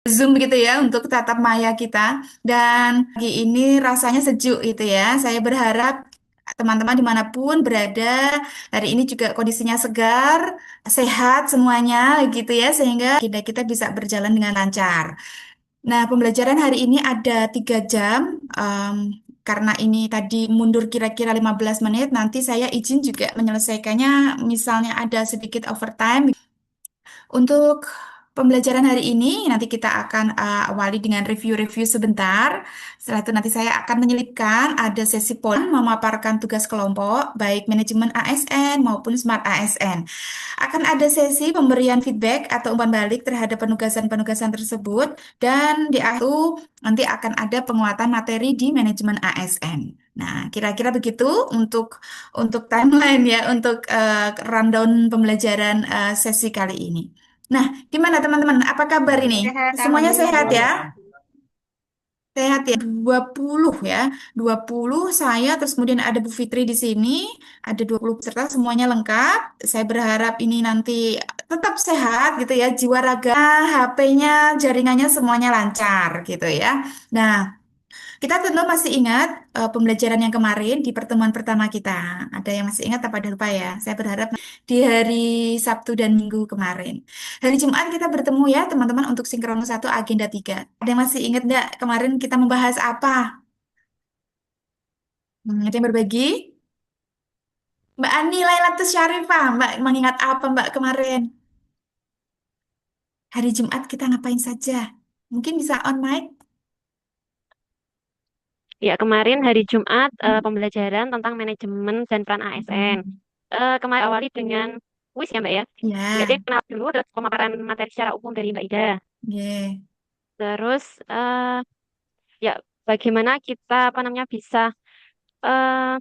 Zoom gitu ya untuk tatap maya kita. Dan pagi ini rasanya sejuk gitu ya. Saya berharap teman-teman dimanapun berada hari ini juga kondisinya segar, sehat semuanya gitu ya sehingga kita bisa berjalan dengan lancar. Nah, pembelajaran hari ini ada 3 jam. Karena ini tadi mundur kira-kira 15 menit, nanti saya izin juga menyelesaikannya misalnya ada sedikit overtime. Untuk pembelajaran hari ini, nanti kita akan awali dengan review-review sebentar. Setelah itu nanti saya akan menyelipkan ada sesi pola memaparkan tugas kelompok, baik manajemen ASN maupun Smart ASN. Akan ada sesi pemberian feedback atau umpan balik terhadap penugasan-penugasan tersebut, dan di akhir itu nanti akan ada penguatan materi di manajemen ASN. Nah, kira-kira begitu untuk timeline ya, untuk rundown pembelajaran sesi kali ini. Nah, gimana teman-teman? Apa kabar ini? Sehat, Semuanya sehat alhamdulillah. ya? Sehat ya? 20 ya. 20 saya, terus kemudian ada Bu Fitri di sini. Ada 20 peserta, semuanya lengkap. Saya berharap ini nanti tetap sehat gitu ya. Jiwa raga, HP-nya, jaringannya semuanya lancar gitu ya. Nah, kita tentu masih ingat pembelajaran yang kemarin di pertemuan pertama kita. Ada yang masih ingat apa ada lupa ya? Saya berharap di hari Sabtu dan Minggu kemarin. Hari Jumat kita bertemu ya teman-teman untuk sinkronis 1 agenda 3. Ada yang masih ingat nggak kemarin kita membahas apa? Ada yang berbagi? Mbak Ani Lailatus Syarifah, Mbak mengingat apa Mbak kemarin? Hari Jumat kita ngapain saja? Mungkin bisa on mic? Ya, kemarin hari Jumat pembelajaran tentang manajemen dan peran ASN. Kemarin awali dengan kuis ya Mbak ya. Jadi Ya, kenal dulu terus pemaparan materi secara umum dari Mbak Ida. yeah. Terus ya bagaimana kita apa namanya bisa eh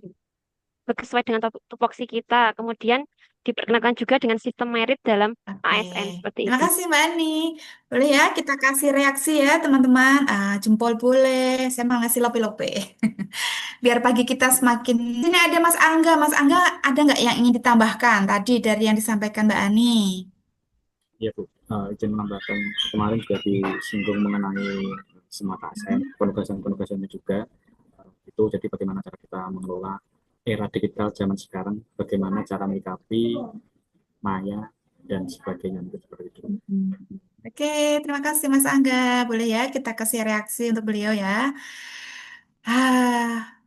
bersesuai dengan tupoksi kita. Kemudian diperkenalkan juga dengan sistem merit dalam Oke, ASN seperti terima itu. kasih Mbak Ani. Boleh ya kita kasih reaksi ya teman-teman. Jempol boleh, saya mau ngasih lope-lope. Biar pagi kita semakin... Sini ada Mas Angga. Mas Angga ada nggak yang ingin ditambahkan tadi dari yang disampaikan Mbak Ani? Iya Bu, izin menambahkan kemarin juga disinggung mengenai smart ASN, penugasan-penugasannya juga. Itu jadi bagaimana cara kita mengelola era digital zaman sekarang, bagaimana cara menyikapi maya dan sebagainya gitu, seperti itu. Hmm. Oke, terima kasih Mas Angga. Boleh ya kita kasih reaksi untuk beliau ya.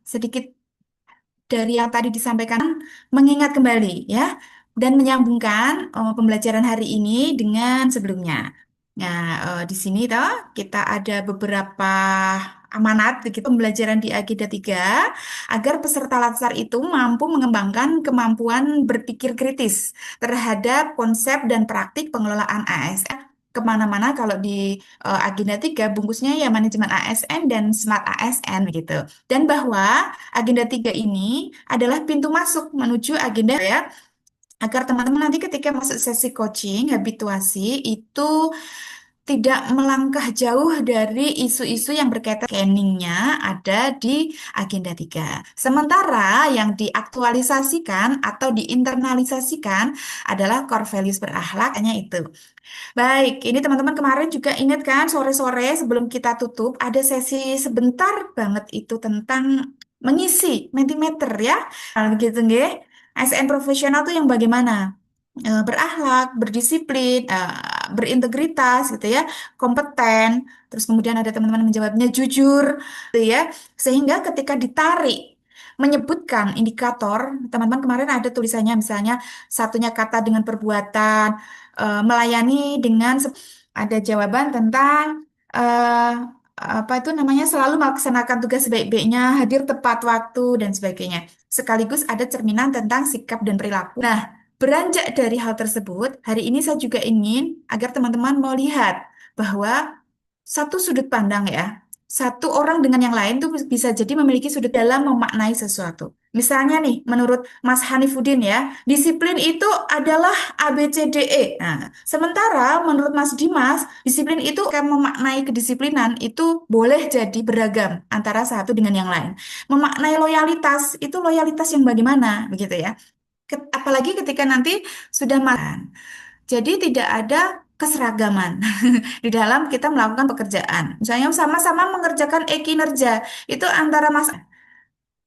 Sedikit dari yang tadi disampaikan, mengingat kembali ya, dan menyambungkan pembelajaran hari ini dengan sebelumnya. Nah, di sini toh kita ada beberapa amanat begitu pembelajaran di Agenda 3 agar peserta latsar itu mampu mengembangkan kemampuan berpikir kritis terhadap konsep dan praktik pengelolaan ASN kemana-mana kalau di Agenda 3 bungkusnya ya manajemen ASN dan smart ASN gitu. Dan bahwa Agenda 3 ini adalah pintu masuk menuju agenda ya, agar teman-teman nanti ketika masuk sesi coaching, habituasi itu tidak melangkah jauh dari isu-isu yang berkaitan scanningnya ada di Agenda 3. Sementara yang diaktualisasikan atau diinternalisasikan adalah core values berakhlak, hanya itu. Baik, ini teman-teman kemarin juga ingat kan sore-sore sebelum kita tutup ada sesi sebentar banget itu tentang mengisi Mentimeter ya. Nah, begitu nggih. ASN profesional tuh yang bagaimana? Berakhlak, berdisiplin, berintegritas gitu ya, kompeten. Terus kemudian ada teman-teman menjawabnya jujur gitu ya. Sehingga ketika ditarik menyebutkan indikator, teman-teman kemarin ada tulisannya misalnya satunya kata dengan perbuatan, melayani dengan ada jawaban tentang eh, apa itu namanya selalu melaksanakan tugas sebaik-baiknya, hadir tepat waktu dan sebagainya. Sekaligus ada cerminan tentang sikap dan perilaku. Nah, beranjak dari hal tersebut, hari ini saya juga ingin agar teman-teman mau lihat bahwa satu sudut pandang ya, satu orang dengan yang lain tuh bisa jadi memiliki sudut dalam memaknai sesuatu. Misalnya nih, menurut Mas Hanifuddin ya, disiplin itu adalah A, B, C, D, E. Nah, sementara menurut Mas Dimas, disiplin itu kan memaknai kedisiplinan itu boleh jadi beragam antara satu dengan yang lain. Memaknai loyalitas, itu loyalitas yang bagaimana, begitu ya. Apalagi ketika nanti sudah makan. Jadi tidak ada keseragaman di dalam kita melakukan pekerjaan. Misalnya sama-sama mengerjakan e-kinerja, itu antara Mas.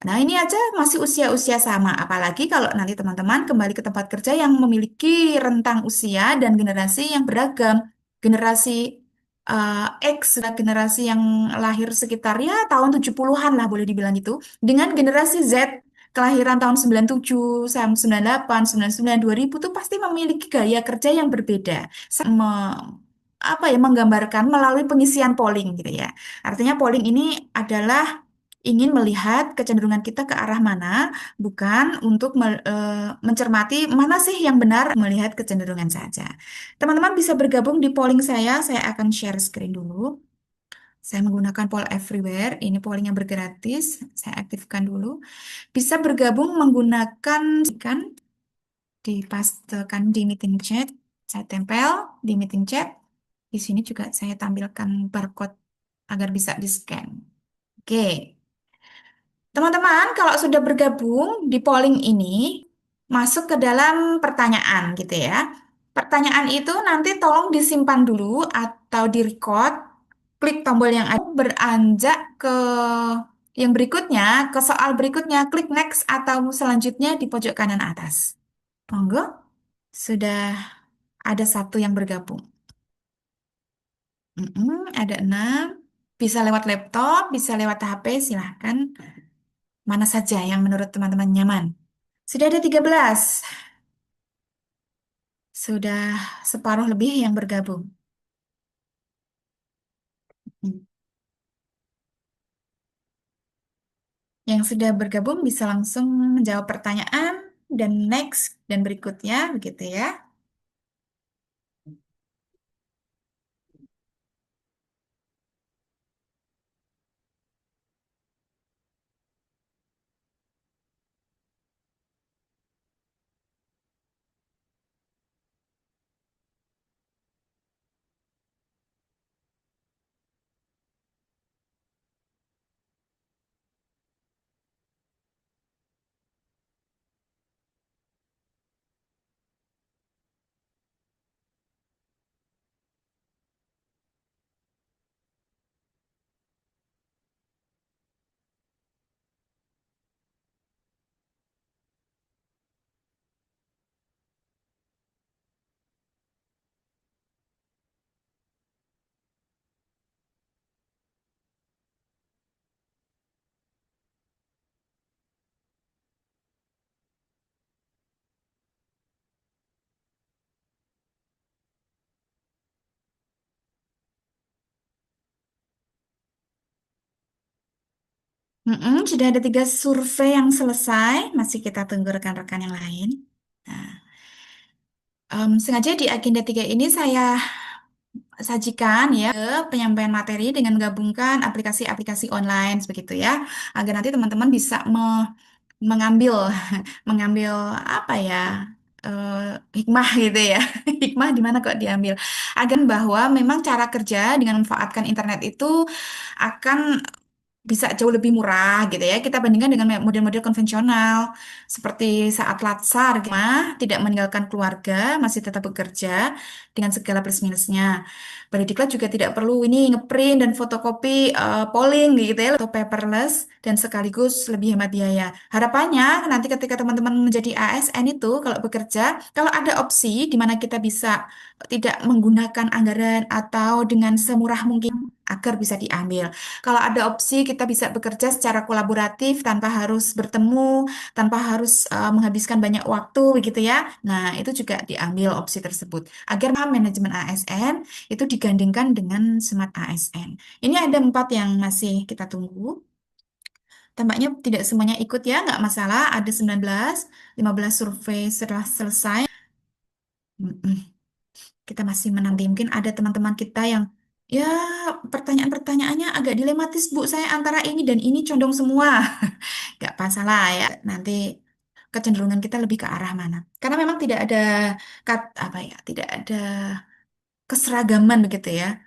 Nah, ini aja masih usia-usia sama. Apalagi kalau nanti teman-teman kembali ke tempat kerja yang memiliki rentang usia dan generasi yang beragam. Generasi X, dan generasi yang lahir sekitar ya tahun 70-an lah boleh dibilang gitu. Dengan generasi Z, kelahiran tahun 97, sampai 98, 99, 2000 tuh pasti memiliki gaya kerja yang berbeda. Apa ya, menggambarkan melalui pengisian polling gitu ya. Artinya polling ini adalah ingin melihat kecenderungan kita ke arah mana, bukan untuk mencermati mana sih yang benar, melihat kecenderungan saja. Teman-teman bisa bergabung di polling saya akan share screen dulu. Saya menggunakan poll everywhere, ini polling yang bergratis, saya aktifkan dulu. Bisa bergabung menggunakan kan dipastekan di meeting chat, saya tempel di meeting chat. Di sini juga saya tampilkan barcode agar bisa di-scan. Oke. Teman-teman, kalau sudah bergabung di polling ini, masuk ke dalam pertanyaan gitu ya. Pertanyaan itu nanti tolong disimpan dulu atau di-record. Klik tombol yang ada, beranjak ke yang berikutnya, ke soal berikutnya, klik next atau selanjutnya di pojok kanan atas. Monggo, sudah ada satu yang bergabung. Ada 6. Bisa lewat laptop, bisa lewat HP, silahkan. Mana saja yang menurut teman-teman nyaman. Sudah ada 13. Sudah separuh lebih yang bergabung. Hmm. Yang sudah bergabung bisa langsung menjawab pertanyaan dan next dan berikutnya begitu ya. Sudah ada 3 survei yang selesai. Masih kita tunggu rekan-rekan yang lain. Nah, sengaja di agenda 3 ini saya sajikan ya penyampaian materi dengan menggabungkan aplikasi-aplikasi online begitu ya, agar nanti teman-teman bisa mengambil mengambil apa ya, hikmah gitu ya. Hikmah di mana kok diambil, agar bahwa memang cara kerja dengan memanfaatkan internet itu akan bisa jauh lebih murah gitu ya, kita bandingkan dengan model-model konvensional seperti saat latsar gitu, tidak meninggalkan keluarga, masih tetap bekerja dengan segala plus minusnya. Berdiklat juga tidak perlu ini ngeprint dan fotokopi polling gitu ya, atau paperless, dan sekaligus lebih hemat biaya. Harapannya nanti ketika teman-teman menjadi ASN itu kalau bekerja, kalau ada opsi di mana kita bisa tidak menggunakan anggaran atau dengan semurah mungkin agar bisa diambil. Kalau ada opsi kita bisa bekerja secara kolaboratif tanpa harus bertemu, tanpa harus menghabiskan banyak waktu begitu ya. Nah, itu juga diambil opsi tersebut agar manajemen ASN itu digandingkan dengan Smart ASN. Ini ada 4 yang masih kita tunggu. Tampaknya tidak semuanya ikut ya, nggak masalah. Ada 19, 15 survei setelah selesai. Mm-mm. Kita masih menanti. Mungkin ada teman-teman kita yang ya pertanyaan-pertanyaannya agak dilematis, Bu. Saya antara ini dan ini condong semua. Nggak masalah ya. Nanti kecenderungan kita lebih ke arah mana. Karena memang tidak ada apa ya, tidak ada keseragaman begitu ya.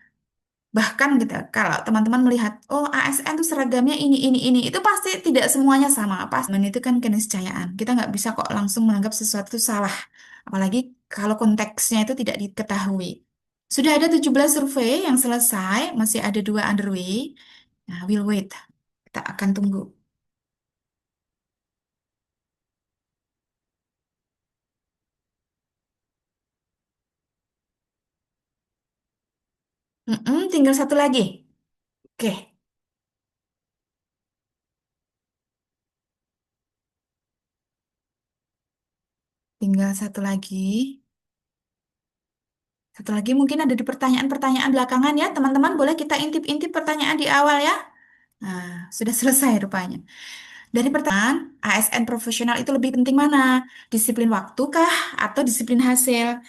Bahkan gitu, kalau teman-teman melihat, oh ASN tuh seragamnya ini, itu pasti tidak semuanya sama. Pas itu kan keniscayaan. Kita nggak bisa kok langsung menganggap sesuatu itu salah. Apalagi kalau konteksnya itu tidak diketahui. Sudah ada 17 survei yang selesai, masih ada dua underway. Nah, we'll wait. Kita akan tunggu. Tinggal satu lagi. Oke, tinggal satu lagi. Satu lagi mungkin ada di pertanyaan-pertanyaan belakangan ya. Teman-teman boleh kita intip-intip pertanyaan di awal ya. Nah, sudah selesai rupanya. Dari pertanyaan, ASN profesional itu lebih penting mana? Disiplin waktu kah atau disiplin hasil?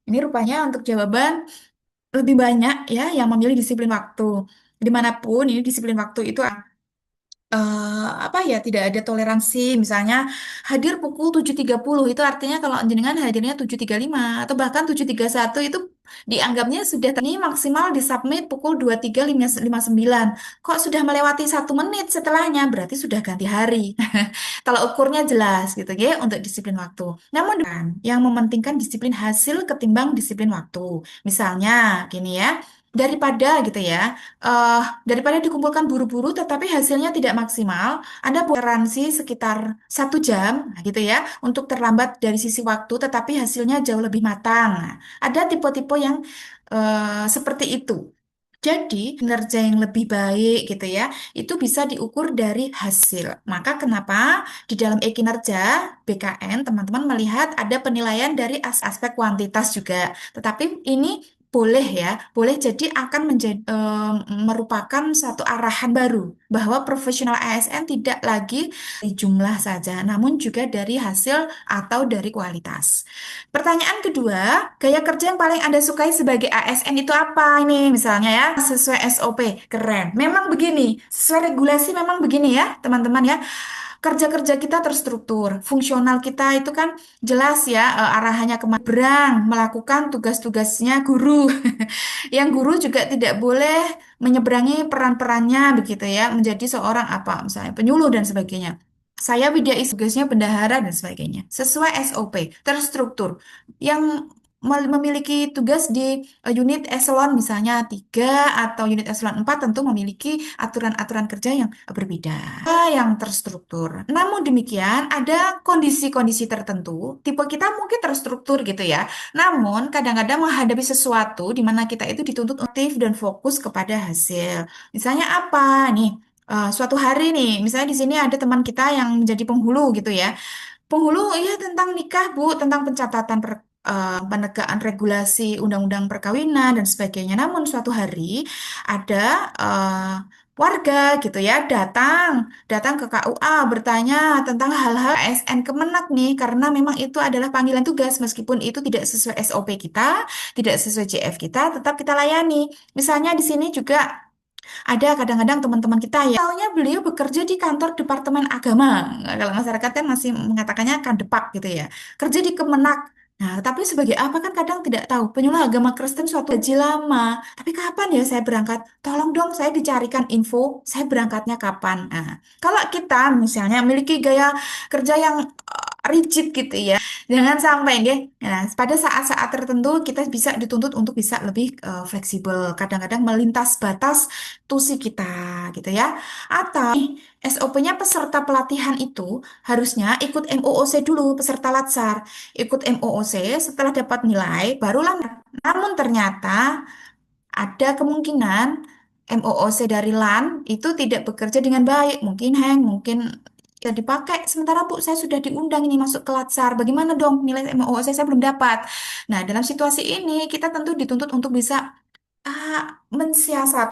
Ini rupanya untuk jawaban lebih banyak ya yang memilih disiplin waktu. Dimanapun ini disiplin waktu itu apa ya tidak ada toleransi misalnya hadir pukul 7.30 itu artinya kalau jenengan hadirnya 7.35 atau bahkan 7.31 itu dianggapnya sudah ini maksimal disubmit pukul 23.59 kok sudah melewati 1 menit setelahnya berarti sudah ganti hari. Kalau ukurnya jelas gitu ya untuk disiplin waktu. Namun kan yang mementingkan disiplin hasil ketimbang disiplin waktu. Misalnya gini ya, daripada gitu ya, daripada dikumpulkan buru-buru tetapi hasilnya tidak maksimal, ada toleransi sekitar 1 jam nah, gitu ya untuk terlambat dari sisi waktu tetapi hasilnya jauh lebih matang. Nah, ada tipe-tipe yang seperti itu. Jadi, kinerja yang lebih baik gitu ya, itu bisa diukur dari hasil. Maka kenapa di dalam e-kinerja BKN teman-teman melihat ada penilaian dari aspek kuantitas juga. Tetapi ini boleh ya, boleh jadi akan menjadi merupakan satu arahan baru bahwa profesional ASN tidak lagi dari jumlah saja, namun juga dari hasil atau dari kualitas. Pertanyaan kedua, gaya kerja yang paling Anda sukai sebagai ASN itu apa ini? Misalnya ya, sesuai SOP, keren. Memang begini, sesuai regulasi memang begini ya, teman-teman ya. Kerja-kerja kita terstruktur, fungsional kita itu kan jelas ya arahannya kemana. Berang, melakukan tugas-tugasnya guru. Yang guru juga tidak boleh menyeberangi peran-perannya begitu ya, menjadi seorang apa, misalnya penyuluh dan sebagainya. Saya Widya tugasnya bendahara dan sebagainya. Sesuai SOP, terstruktur. Yang memiliki tugas di unit eselon misalnya 3 atau unit eselon 4 tentu memiliki aturan-aturan kerja yang berbeda, yang terstruktur. Namun demikian, ada kondisi-kondisi tertentu, tipe kita mungkin terstruktur gitu ya. Namun kadang-kadang menghadapi sesuatu di mana kita itu dituntut aktif dan fokus kepada hasil. Misalnya apa nih? Suatu hari nih, misalnya di sini ada teman kita yang menjadi penghulu gitu ya. Penghulu ya tentang nikah, Bu, tentang pencatatan penegakan regulasi undang-undang perkawinan dan sebagainya. Namun suatu hari ada warga gitu ya datang ke KUA bertanya tentang hal-hal ASN Kemenak nih karena memang itu adalah panggilan tugas meskipun itu tidak sesuai SOP kita, tidak sesuai JF kita, tetap kita layani. Misalnya di sini juga ada kadang-kadang teman-teman kita ya, taunya beliau bekerja di kantor Departemen Agama. Nah, kalau masyarakat kan masih mengatakannya Kandepak gitu ya. Kerja di Kemenak. Nah, tapi sebagai apa kan kadang tidak tahu. Penyuluh agama Kristen suatu gaji lama. Tapi kapan ya saya berangkat? Tolong dong saya dicarikan info, saya berangkatnya kapan. Nah, kalau kita misalnya memiliki gaya kerja yang rigid gitu ya. Jangan sampai nggih. Nah, pada saat-saat tertentu kita bisa dituntut untuk bisa lebih fleksibel. Kadang-kadang melintas batas tusi kita gitu ya. Atau SOP-nya peserta pelatihan itu harusnya ikut MOOC dulu peserta Latsar. Ikut MOOC setelah dapat nilai barulah. Namun ternyata ada kemungkinan MOOC dari LAN itu tidak bekerja dengan baik. Mungkin hang, mungkin ya dipakai. Sementara Bu, saya sudah diundang ini masuk ke Latsar. Bagaimana dong nilai MOOC saya belum dapat. Nah, dalam situasi ini kita tentu dituntut untuk bisa mensiasat.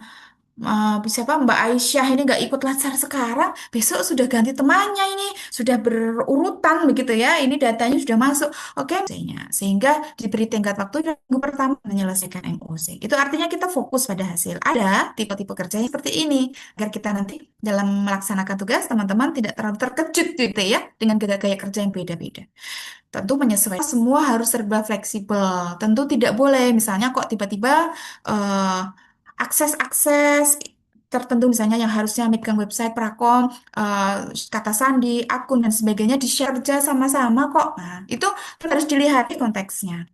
Siapa Mbak Aisyah ini nggak ikut latsar sekarang, besok sudah ganti temannya ini, sudah berurutan begitu ya. Ini datanya sudah masuk. Oke, sehingga diberi tenggat waktu minggu pertama menyelesaikan MOC. Itu artinya kita fokus pada hasil. Ada tipe-tipe kerja yang seperti ini agar kita nanti dalam melaksanakan tugas teman-teman tidak terlalu terkejut gitu ya dengan gaya-gaya kerja yang beda-beda. Tentu menyesuaikan semua harus serba fleksibel. Tentu tidak boleh misalnya kok tiba-tiba eh, akses-akses tertentu misalnya yang harusnya megang website Prakom, eh, kata sandi, akun dan sebagainya di-share kerja sama-sama kok. Nah, itu harus dilihat konteksnya.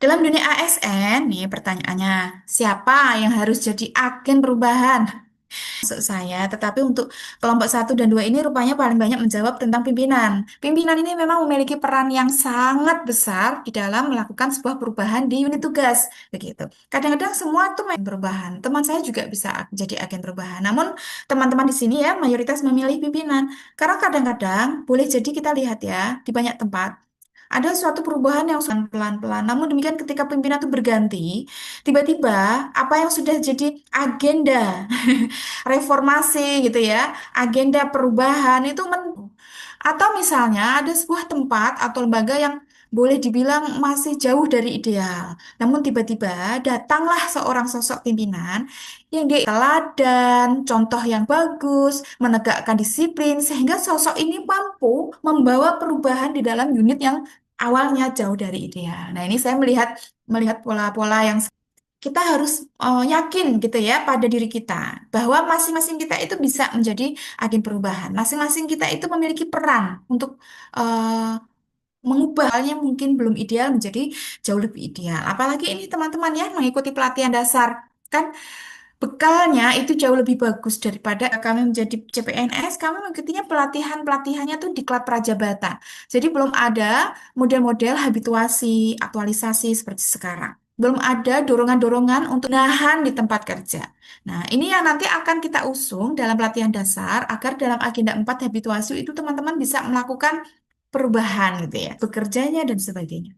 Dalam dunia ASN, nih pertanyaannya, siapa yang harus jadi agen perubahan? Maksud saya, tetapi untuk kelompok satu dan 2 ini rupanya paling banyak menjawab tentang pimpinan. Pimpinan ini memang memiliki peran yang sangat besar di dalam melakukan sebuah perubahan di unit tugas, begitu. Kadang-kadang semua tuh main perubahan. Teman saya juga bisa jadi agen perubahan. Namun teman-teman di sini ya mayoritas memilih pimpinan. Karena kadang-kadang boleh jadi kita lihat ya di banyak tempat ada suatu perubahan yang pelan-pelan. Namun demikian ketika pimpinan itu berganti, tiba-tiba apa yang sudah jadi agenda reformasi gitu ya, agenda perubahan itu atau misalnya ada sebuah tempat atau lembaga yang boleh dibilang masih jauh dari ideal. Namun tiba-tiba datanglah seorang sosok pimpinan yang dia teladan, contoh yang bagus, menegakkan disiplin sehingga sosok ini mampu membawa perubahan di dalam unit yang awalnya jauh dari ideal. Nah, ini saya melihat melihat pola-pola yang kita harus yakin gitu ya pada diri kita bahwa masing-masing kita itu bisa menjadi agen perubahan. Masing-masing kita itu memiliki peran untuk eh, mengubah halnya mungkin belum ideal menjadi jauh lebih ideal. Apalagi ini teman-teman ya mengikuti pelatihan dasar kan bekalnya itu jauh lebih bagus daripada kami menjadi CPNS. Kami mengikutinya pelatihannya tuh di Klab Prajabata. Jadi belum ada model-model habituasi, aktualisasi seperti sekarang. Belum ada dorongan-dorongan untuk nahan di tempat kerja. Nah, ini yang nanti akan kita usung dalam pelatihan dasar agar dalam agenda 4 habituasi itu teman-teman bisa melakukan perubahan gitu ya, bekerjanya dan sebagainya.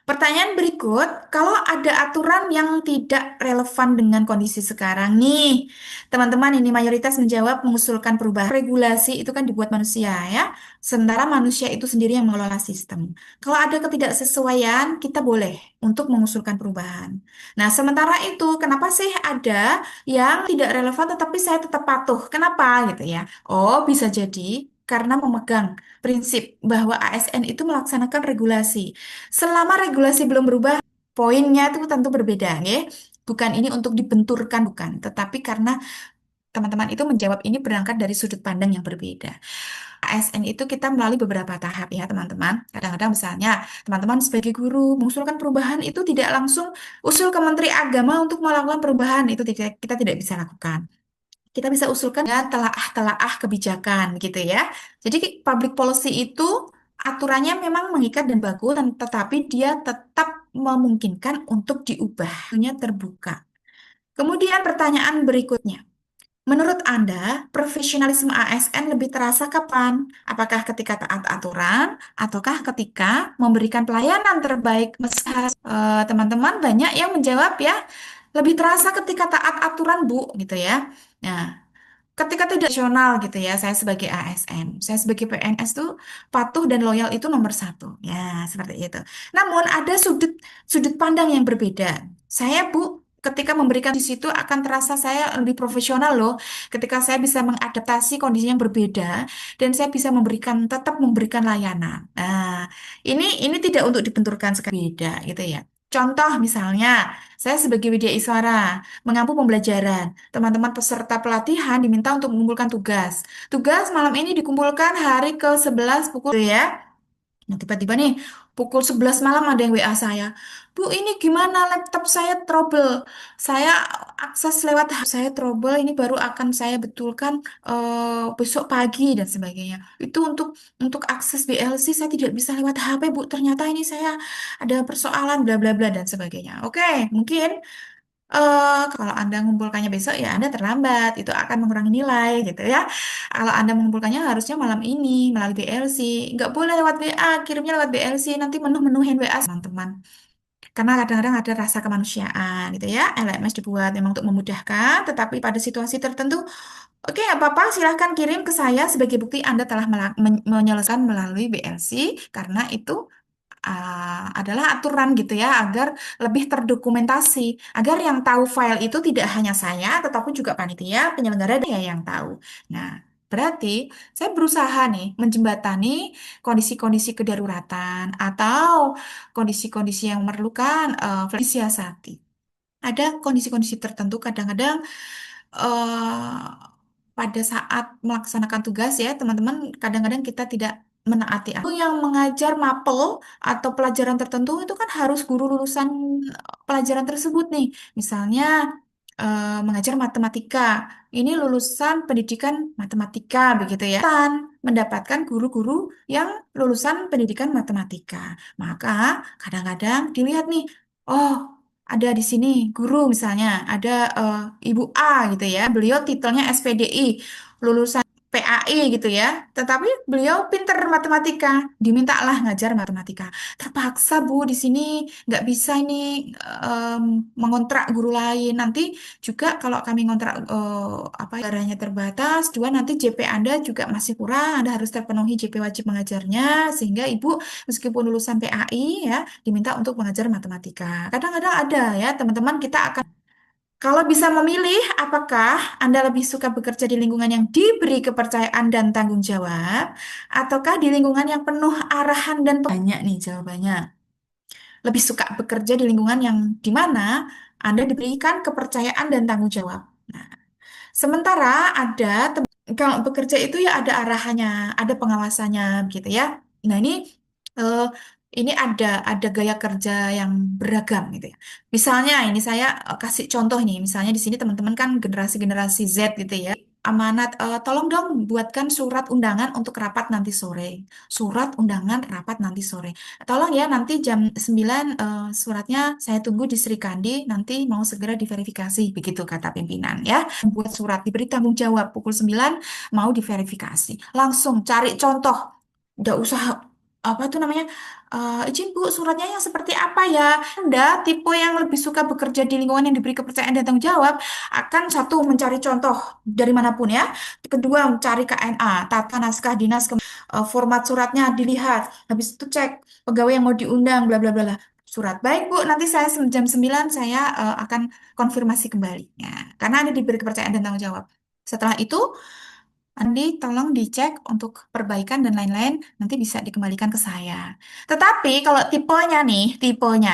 Pertanyaan berikut, kalau ada aturan yang tidak relevan dengan kondisi sekarang nih, teman-teman ini mayoritas menjawab mengusulkan perubahan. Regulasi itu kan dibuat manusia ya, sementara manusia itu sendiri yang mengelola sistem. Kalau ada ketidaksesuaian, kita boleh untuk mengusulkan perubahan. Nah, sementara itu, kenapa sih ada yang tidak relevan tetapi saya tetap patuh? Kenapa gitu ya? Oh, bisa jadi karena memegang prinsip bahwa ASN itu melaksanakan regulasi. Selama regulasi belum berubah, poinnya itu tentu berbeda, ya. Bukan ini untuk dibenturkan, bukan. Tetapi karena teman-teman itu menjawab ini berangkat dari sudut pandang yang berbeda. ASN itu kita melalui beberapa tahap ya, teman-teman. Kadang-kadang misalnya, teman-teman sebagai guru mengusulkan perubahan itu tidak langsung usul ke Menteri Agama untuk melakukan perubahan. Itu tidak, kita tidak bisa lakukan. Kita bisa usulkan ya telaah-telaah kebijakan gitu ya. Jadi public policy itu aturannya memang mengikat dan bagus, tetapi dia tetap memungkinkan untuk diubah. Tentunya terbuka. Kemudian pertanyaan berikutnya. Menurut Anda, profesionalisme ASN lebih terasa kapan? Apakah ketika taat aturan, ataukah ketika memberikan pelayanan terbaik? Teman-teman banyak yang menjawab ya, lebih terasa ketika taat aturan, Bu, gitu ya. Nah, ketika tidak rasional gitu ya, saya sebagai ASN, saya sebagai PNS tuh patuh dan loyal itu nomor satu. Ya, seperti itu. Namun ada sudut sudut pandang yang berbeda. Saya Bu, ketika memberikan di situ akan terasa saya lebih profesional loh. Ketika saya bisa mengadaptasi kondisi yang berbeda dan saya bisa tetap memberikan layanan. Nah, ini tidak untuk dibenturkan sekali beda gitu ya. Contoh misalnya, saya sebagai widya iswara mengampu pembelajaran. Teman-teman peserta pelatihan diminta untuk mengumpulkan tugas. Tugas malam ini dikumpulkan hari ke-11 pukul ya. Nah, tiba-tiba nih pukul 11 malam ada yang WA saya. Bu, ini gimana laptop saya trouble. Saya akses lewat saya trouble, ini baru akan saya betulkan besok pagi dan sebagainya. Itu untuk akses BLC saya tidak bisa lewat HP, Bu. Ternyata ini saya ada persoalan bla bla bla dan sebagainya. Oke, mungkin kalau Anda mengumpulkannya besok ya Anda terlambat, itu akan mengurangi nilai gitu ya. Kalau Anda mengumpulkannya harusnya malam ini melalui BLC, nggak boleh lewat WA, kirimnya lewat BLC, nanti menuhin WA teman-teman. Karena kadang-kadang ada rasa kemanusiaan gitu ya. LMS dibuat memang untuk memudahkan, tetapi pada situasi tertentu, oke, apa-apa, silahkan kirim ke saya sebagai bukti Anda telah menyelesaikan melalui BLC, karena itu adalah aturan gitu ya agar lebih terdokumentasi agar yang tahu file itu tidak hanya saya tetapi juga panitia penyelenggara dia yang tahu. Nah, berarti saya berusaha nih menjembatani kondisi-kondisi kedaruratan atau kondisi-kondisi yang memerlukan disiasati. Ada kondisi-kondisi tertentu kadang-kadang pada saat melaksanakan tugas ya teman-teman kadang-kadang kita tidak menaati yang mengajar mapel atau pelajaran tertentu itu kan harus guru lulusan pelajaran tersebut nih. Misalnya mengajar matematika. Ini lulusan pendidikan matematika begitu ya. Dan mendapatkan guru-guru yang lulusan pendidikan matematika. Maka kadang-kadang dilihat nih, oh ada di sini guru misalnya, ada Ibu A gitu ya. Beliau titelnya SPDI, lulusan PAI gitu ya. Tetapi beliau pinter matematika, dimintalah ngajar matematika. Terpaksa Bu di sini nggak bisa ini em, mengontrak guru lain. Nanti juga kalau kami ngontrak apa darahnya terbatas, dua nanti JP Anda juga masih kurang. Anda harus terpenuhi JP wajib mengajarnya sehingga Ibu meskipun lulusan PAI ya diminta untuk mengajar matematika. Kadang-kadang ada ya teman-teman kita akan kalau bisa memilih, apakah Anda lebih suka bekerja di lingkungan yang diberi kepercayaan dan tanggung jawab, ataukah di lingkungan yang penuh arahan dan banyak nih jawabannya. Lebih suka bekerja di lingkungan yang di mana Anda diberikan kepercayaan dan tanggung jawab. Nah, sementara ada kalau bekerja itu ya ada arahannya, ada pengawasannya gitu ya. Nah, eh, ini ada gaya kerja yang beragam gitu ya. Misalnya ini saya kasih contoh nih, misalnya di sini teman-teman kan generasi-generasi Z gitu ya. Amanat, tolong dong buatkan surat undangan untuk rapat nanti sore. Surat undangan rapat nanti sore. Tolong ya nanti jam 9 suratnya saya tunggu di Sri Kandi, nanti mau segera diverifikasi, begitu kata pimpinan ya. Buat surat diberi tanggung jawab pukul 9 mau diverifikasi. Langsung cari contoh. Nggak usah apa tuh namanya izin Bu suratnya yang seperti apa ya. Anda tipe yang lebih suka bekerja di lingkungan yang diberi kepercayaan dan tanggung jawab akan satu mencari contoh dari manapun ya. Kedua mencari KNA, tata naskah dinas, format suratnya dilihat. Habis itu cek pegawai yang mau diundang bla bla bla bla. Surat baik Bu, nanti saya jam 9 saya akan konfirmasi kembali. Ya, karena Anda diberi kepercayaan dan tanggung jawab. Setelah itu Andi tolong dicek untuk perbaikan dan lain-lain, nanti bisa dikembalikan ke saya. Tetapi kalau tipenya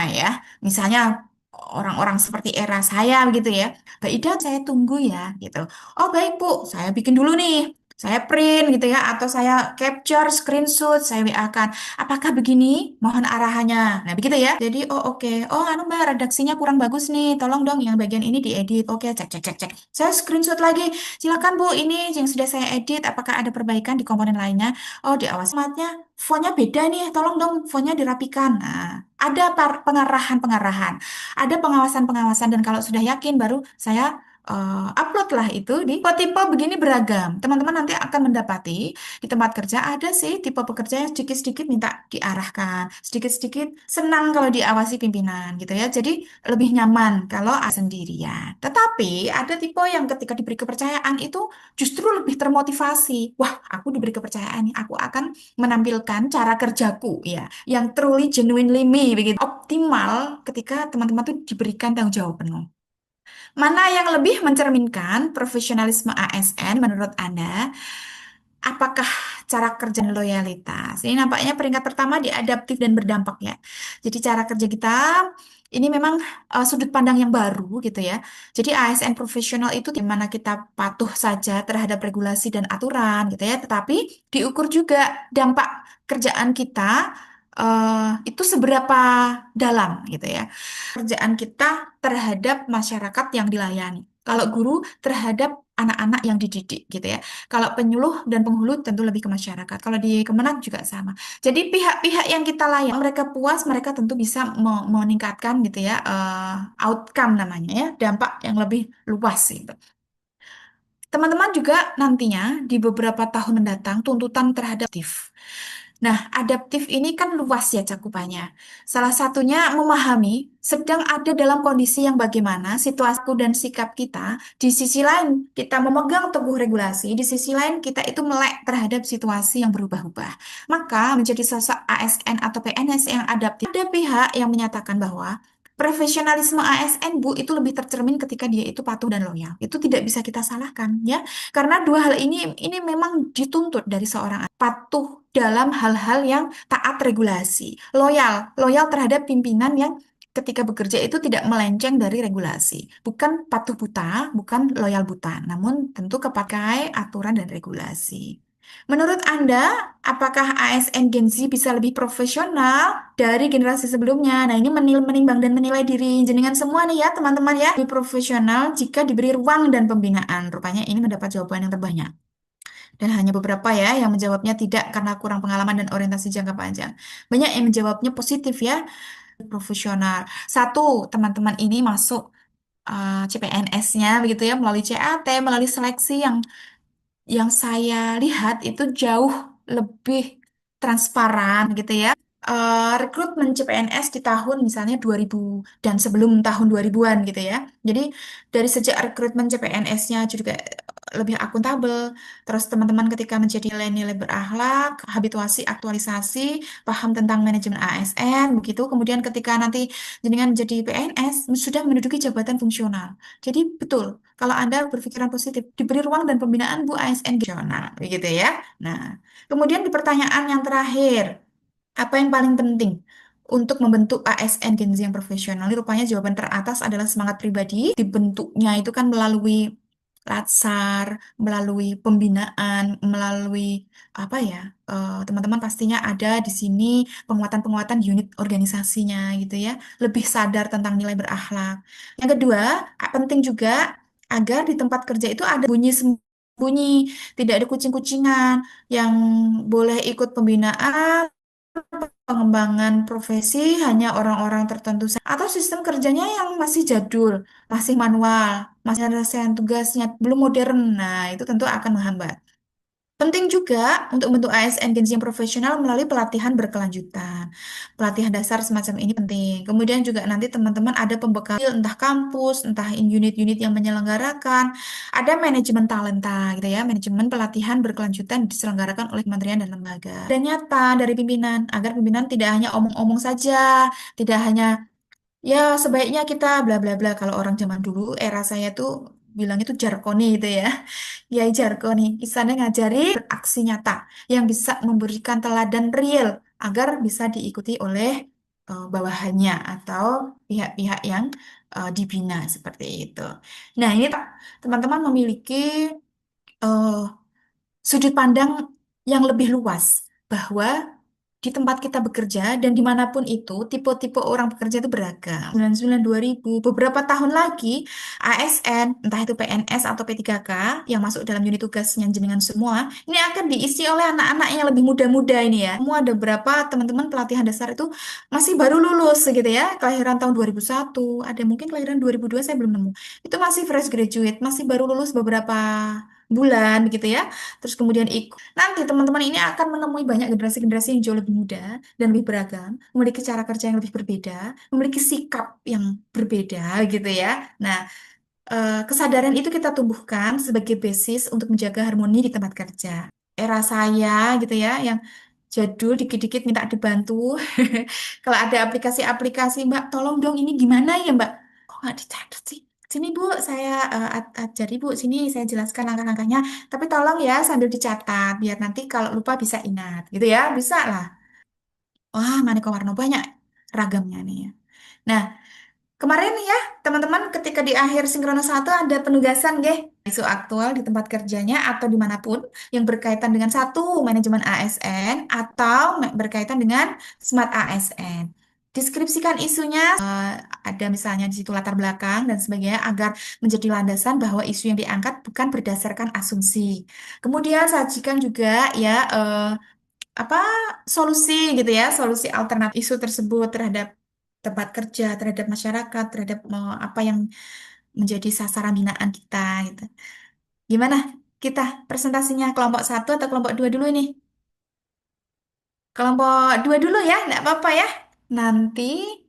ya, misalnya orang-orang seperti era saya begitu ya, Mbak Ida saya tunggu ya gitu. Oh baik Bu, saya bikin dulu nih. Saya print gitu ya, atau saya capture, screenshot, saya WA-kan. Apakah begini? Mohon arahannya. Nah begitu ya. Jadi, oh oke. Oh anu Mbak, redaksinya kurang bagus nih. Tolong dong yang bagian ini diedit. Oke, cek, cek, cek, cek. Saya screenshot lagi. Silakan Bu, ini yang sudah saya edit. Apakah ada perbaikan di komponen lainnya? Oh, di awas formatnya, fontnya beda nih. Tolong dong, fontnya dirapikan. Nah, ada pengarahan-pengarahan, ada pengawasan-pengawasan, dan kalau sudah yakin baru saya upload lah itu di tipe-tipe begini beragam. Teman-teman nanti akan mendapati di tempat kerja ada sih tipe pekerja yang sedikit-sedikit minta diarahkan, sedikit-sedikit senang kalau diawasi pimpinan gitu ya. Jadi lebih nyaman kalau sendirian. Tetapi ada tipe yang ketika diberi kepercayaan itu justru lebih termotivasi. Wah, aku diberi kepercayaan nih, aku akan menampilkan cara kerjaku ya, yang truly genuinely me begitu. Optimal ketika teman-teman tuh diberikan tanggung jawab penuh. Mana yang lebih mencerminkan profesionalisme ASN menurut Anda? Apakah cara kerja dan loyalitas? Ini nampaknya peringkat pertama di adaptif dan berdampak ya. Jadi cara kerja kita ini memang sudut pandang yang baru gitu ya. Jadi ASN profesional itu di mana kita patuh saja terhadap regulasi dan aturan gitu ya, tetapi diukur juga dampak kerjaan kita itu seberapa dalam gitu ya. Kerjaan kita terhadap masyarakat yang dilayani. Kalau guru terhadap anak-anak yang dididik gitu ya. Kalau penyuluh dan penghulu tentu lebih ke masyarakat. Kalau di Kemenag juga sama. Jadi pihak-pihak yang kita layani, mereka puas, mereka tentu bisa meningkatkan gitu ya outcome namanya ya, dampak yang lebih luas gitu. Teman-teman juga nantinya di beberapa tahun mendatang tuntutan terhadap adaptif. Nah, adaptif ini kan luas ya cakupannya. Salah satunya memahami sedang ada dalam kondisi yang bagaimana situasi dan sikap kita. Di sisi lain, kita memegang teguh regulasi. Di sisi lain, kita itu melek terhadap situasi yang berubah-ubah. Maka, menjadi sosok ASN atau PNS yang adaptif, ada pihak yang menyatakan bahwa profesionalisme ASN Bu itu lebih tercermin ketika dia itu patuh dan loyal. Itu tidak bisa kita salahkan ya. Karena dua hal ini memang dituntut dari seorang patuh dalam hal-hal yang taat regulasi, loyal terhadap pimpinan yang ketika bekerja itu tidak melenceng dari regulasi. Bukan patuh buta, bukan loyal buta, namun tentu kepakai aturan dan regulasi. Menurut Anda, apakah ASN Gen Z bisa lebih profesional dari generasi sebelumnya? Nah, ini menimbang dan menilai diri jenengan semua nih ya, teman-teman ya. Lebih profesional jika diberi ruang dan pembinaan. Rupanya ini mendapat jawaban yang terbanyak. Dan hanya beberapa ya yang menjawabnya tidak karena kurang pengalaman dan orientasi jangka panjang. Banyak yang menjawabnya positif ya, profesional. Satu, teman-teman ini masuk CPNS-nya begitu ya, melalui CAT, melalui seleksi yang saya lihat itu jauh lebih transparan gitu ya. Rekrutmen CPNS di tahun misalnya 2000 dan sebelum tahun 2000-an gitu ya. Jadi dari sejak rekrutmen CPNS-nya juga lebih akuntabel. Terus teman-teman ketika menjadi nilai-nilai berakhlak, habituasi, aktualisasi, paham tentang manajemen ASN, begitu. Kemudian ketika nanti jenengan menjadi PNS, sudah menduduki jabatan fungsional. Jadi betul, kalau Anda berpikiran positif, diberi ruang dan pembinaan Bu ASN nasional, begitu ya. Nah, kemudian di pertanyaan yang terakhir, apa yang paling penting untuk membentuk ASN Gen Z yang profesional? Ini rupanya jawaban teratas adalah semangat pribadi. Dibentuknya itu kan melalui latsar, melalui pembinaan, melalui apa ya? Teman-teman pastinya ada di sini penguatan-penguatan unit organisasinya gitu ya. Lebih sadar tentang nilai berakhlak. Yang kedua, penting juga agar di tempat kerja itu ada bunyi sembunyi, tidak ada kucing-kucingan yang boleh ikut pembinaan, pengembangan profesi hanya orang-orang tertentu saja. Atau sistem kerjanya yang masih jadul, masih manual, masih ada rangkaian tugasnya, belum modern. Nah, itu tentu akan menghambat. Penting juga untuk membentuk ASN Gen Z yang profesional melalui pelatihan berkelanjutan. Pelatihan dasar semacam ini penting. Kemudian juga nanti teman-teman ada pembekal entah kampus, entah unit-unit yang menyelenggarakan, ada manajemen talenta gitu ya, manajemen pelatihan berkelanjutan diselenggarakan oleh kementerian dan lembaga. Dan nyata dari pimpinan agar pimpinan tidak hanya omong-omong saja, tidak hanya ya sebaiknya kita bla bla bla. Kalau orang zaman dulu era saya tuh bilang itu jargoni itu ya. Ya jargoni. Istilahnya ngajari beraksi nyata yang bisa memberikan teladan real agar bisa diikuti oleh bawahannya atau pihak-pihak yang dibina seperti itu. Nah, ini teman-teman memiliki eh, sudut pandang yang lebih luas bahwa di tempat kita bekerja dan dimanapun itu tipe-tipe orang bekerja itu beragam. 99 2000 beberapa tahun lagi ASN entah itu PNS atau P3K yang masuk dalam unit tugasnya jenengan semua ini akan diisi oleh anak-anak yang lebih muda-muda ini ya. Semua ada berapa teman-teman pelatihan dasar itu masih baru lulus gitu ya, kelahiran tahun 2001, ada mungkin kelahiran 2002 saya belum nemu. Itu masih fresh graduate, masih baru lulus beberapa bulan begitu ya. Terus kemudian ikut. Nanti teman-teman ini akan menemui banyak generasi-generasi yang jauh lebih muda dan lebih beragam, memiliki cara kerja yang lebih berbeda, memiliki sikap yang berbeda gitu ya. Nah, kesadaran itu kita tumbuhkan sebagai basis untuk menjaga harmoni di tempat kerja. Era saya gitu ya, yang jadul dikit-dikit minta dibantu. Kalau ada aplikasi-aplikasi, Mbak, tolong dong ini gimana ya, Mbak? Kok nggak dicatat sih? Sini Bu, saya ajari Bu, sini saya jelaskan langkah-langkahnya. Tapi tolong ya sambil dicatat, biar nanti kalau lupa bisa ingat, gitu ya, bisa lah. Wah, maneka warna banyak ragamnya nih ya. Nah, kemarin ya, teman-teman ketika di akhir sinkronis satu ada penugasan, nggih. Isu aktual di tempat kerjanya atau dimanapun yang berkaitan dengan satu manajemen ASN atau berkaitan dengan smart ASN. Deskripsikan isunya, ada misalnya di situ latar belakang dan sebagainya agar menjadi landasan bahwa isu yang diangkat bukan berdasarkan asumsi. Kemudian sajikan juga ya apa solusi gitu ya, solusi alternatif isu tersebut terhadap tempat kerja, terhadap masyarakat, terhadap apa yang menjadi sasaran binaan kita gitu. Gimana kita presentasinya kelompok satu atau kelompok dua dulu ini? Kelompok dua dulu ya, nggak apa-apa ya. Nanti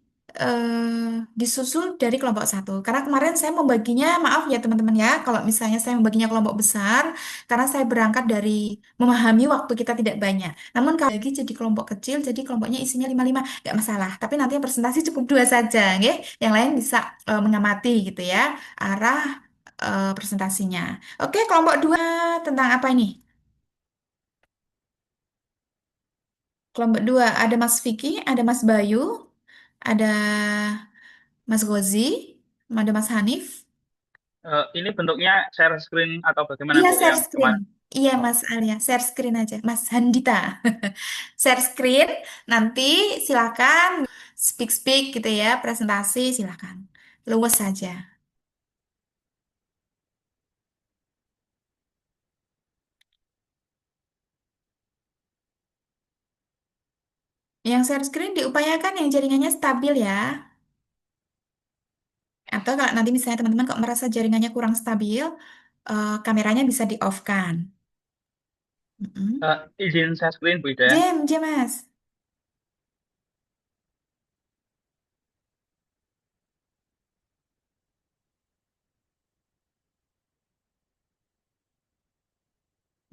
disusul dari kelompok satu. Karena kemarin saya membaginya, maaf ya teman-teman ya, kalau misalnya saya membaginya kelompok besar, karena saya berangkat dari memahami waktu kita tidak banyak. Namun kalau lagi jadi kelompok kecil, jadi kelompoknya isinya 5-5, nggak masalah. Tapi nanti yang presentasi cukup dua saja, nggih. Yang lain bisa mengamati gitu ya, arah presentasinya. Oke, kelompok dua tentang apa ini? Kelompok dua ada Mas Vicky, ada Mas Bayu, ada Mas Gozi, ada Mas Hanif. Ini bentuknya share screen atau bagaimana Iya, Bu share yang screen. kemarin? Iya Mas Alia, share screen aja. Mas Handita, share screen. Nanti silakan speak gitu ya, presentasi silakan. Luwes saja. Yang share screen diupayakan yang jaringannya stabil ya. Atau kalau nanti misalnya teman-teman kok merasa jaringannya kurang stabil, kameranya bisa di-off-kan. Mm-mm. Izin saya screen Bu Ida. Jam, Mas.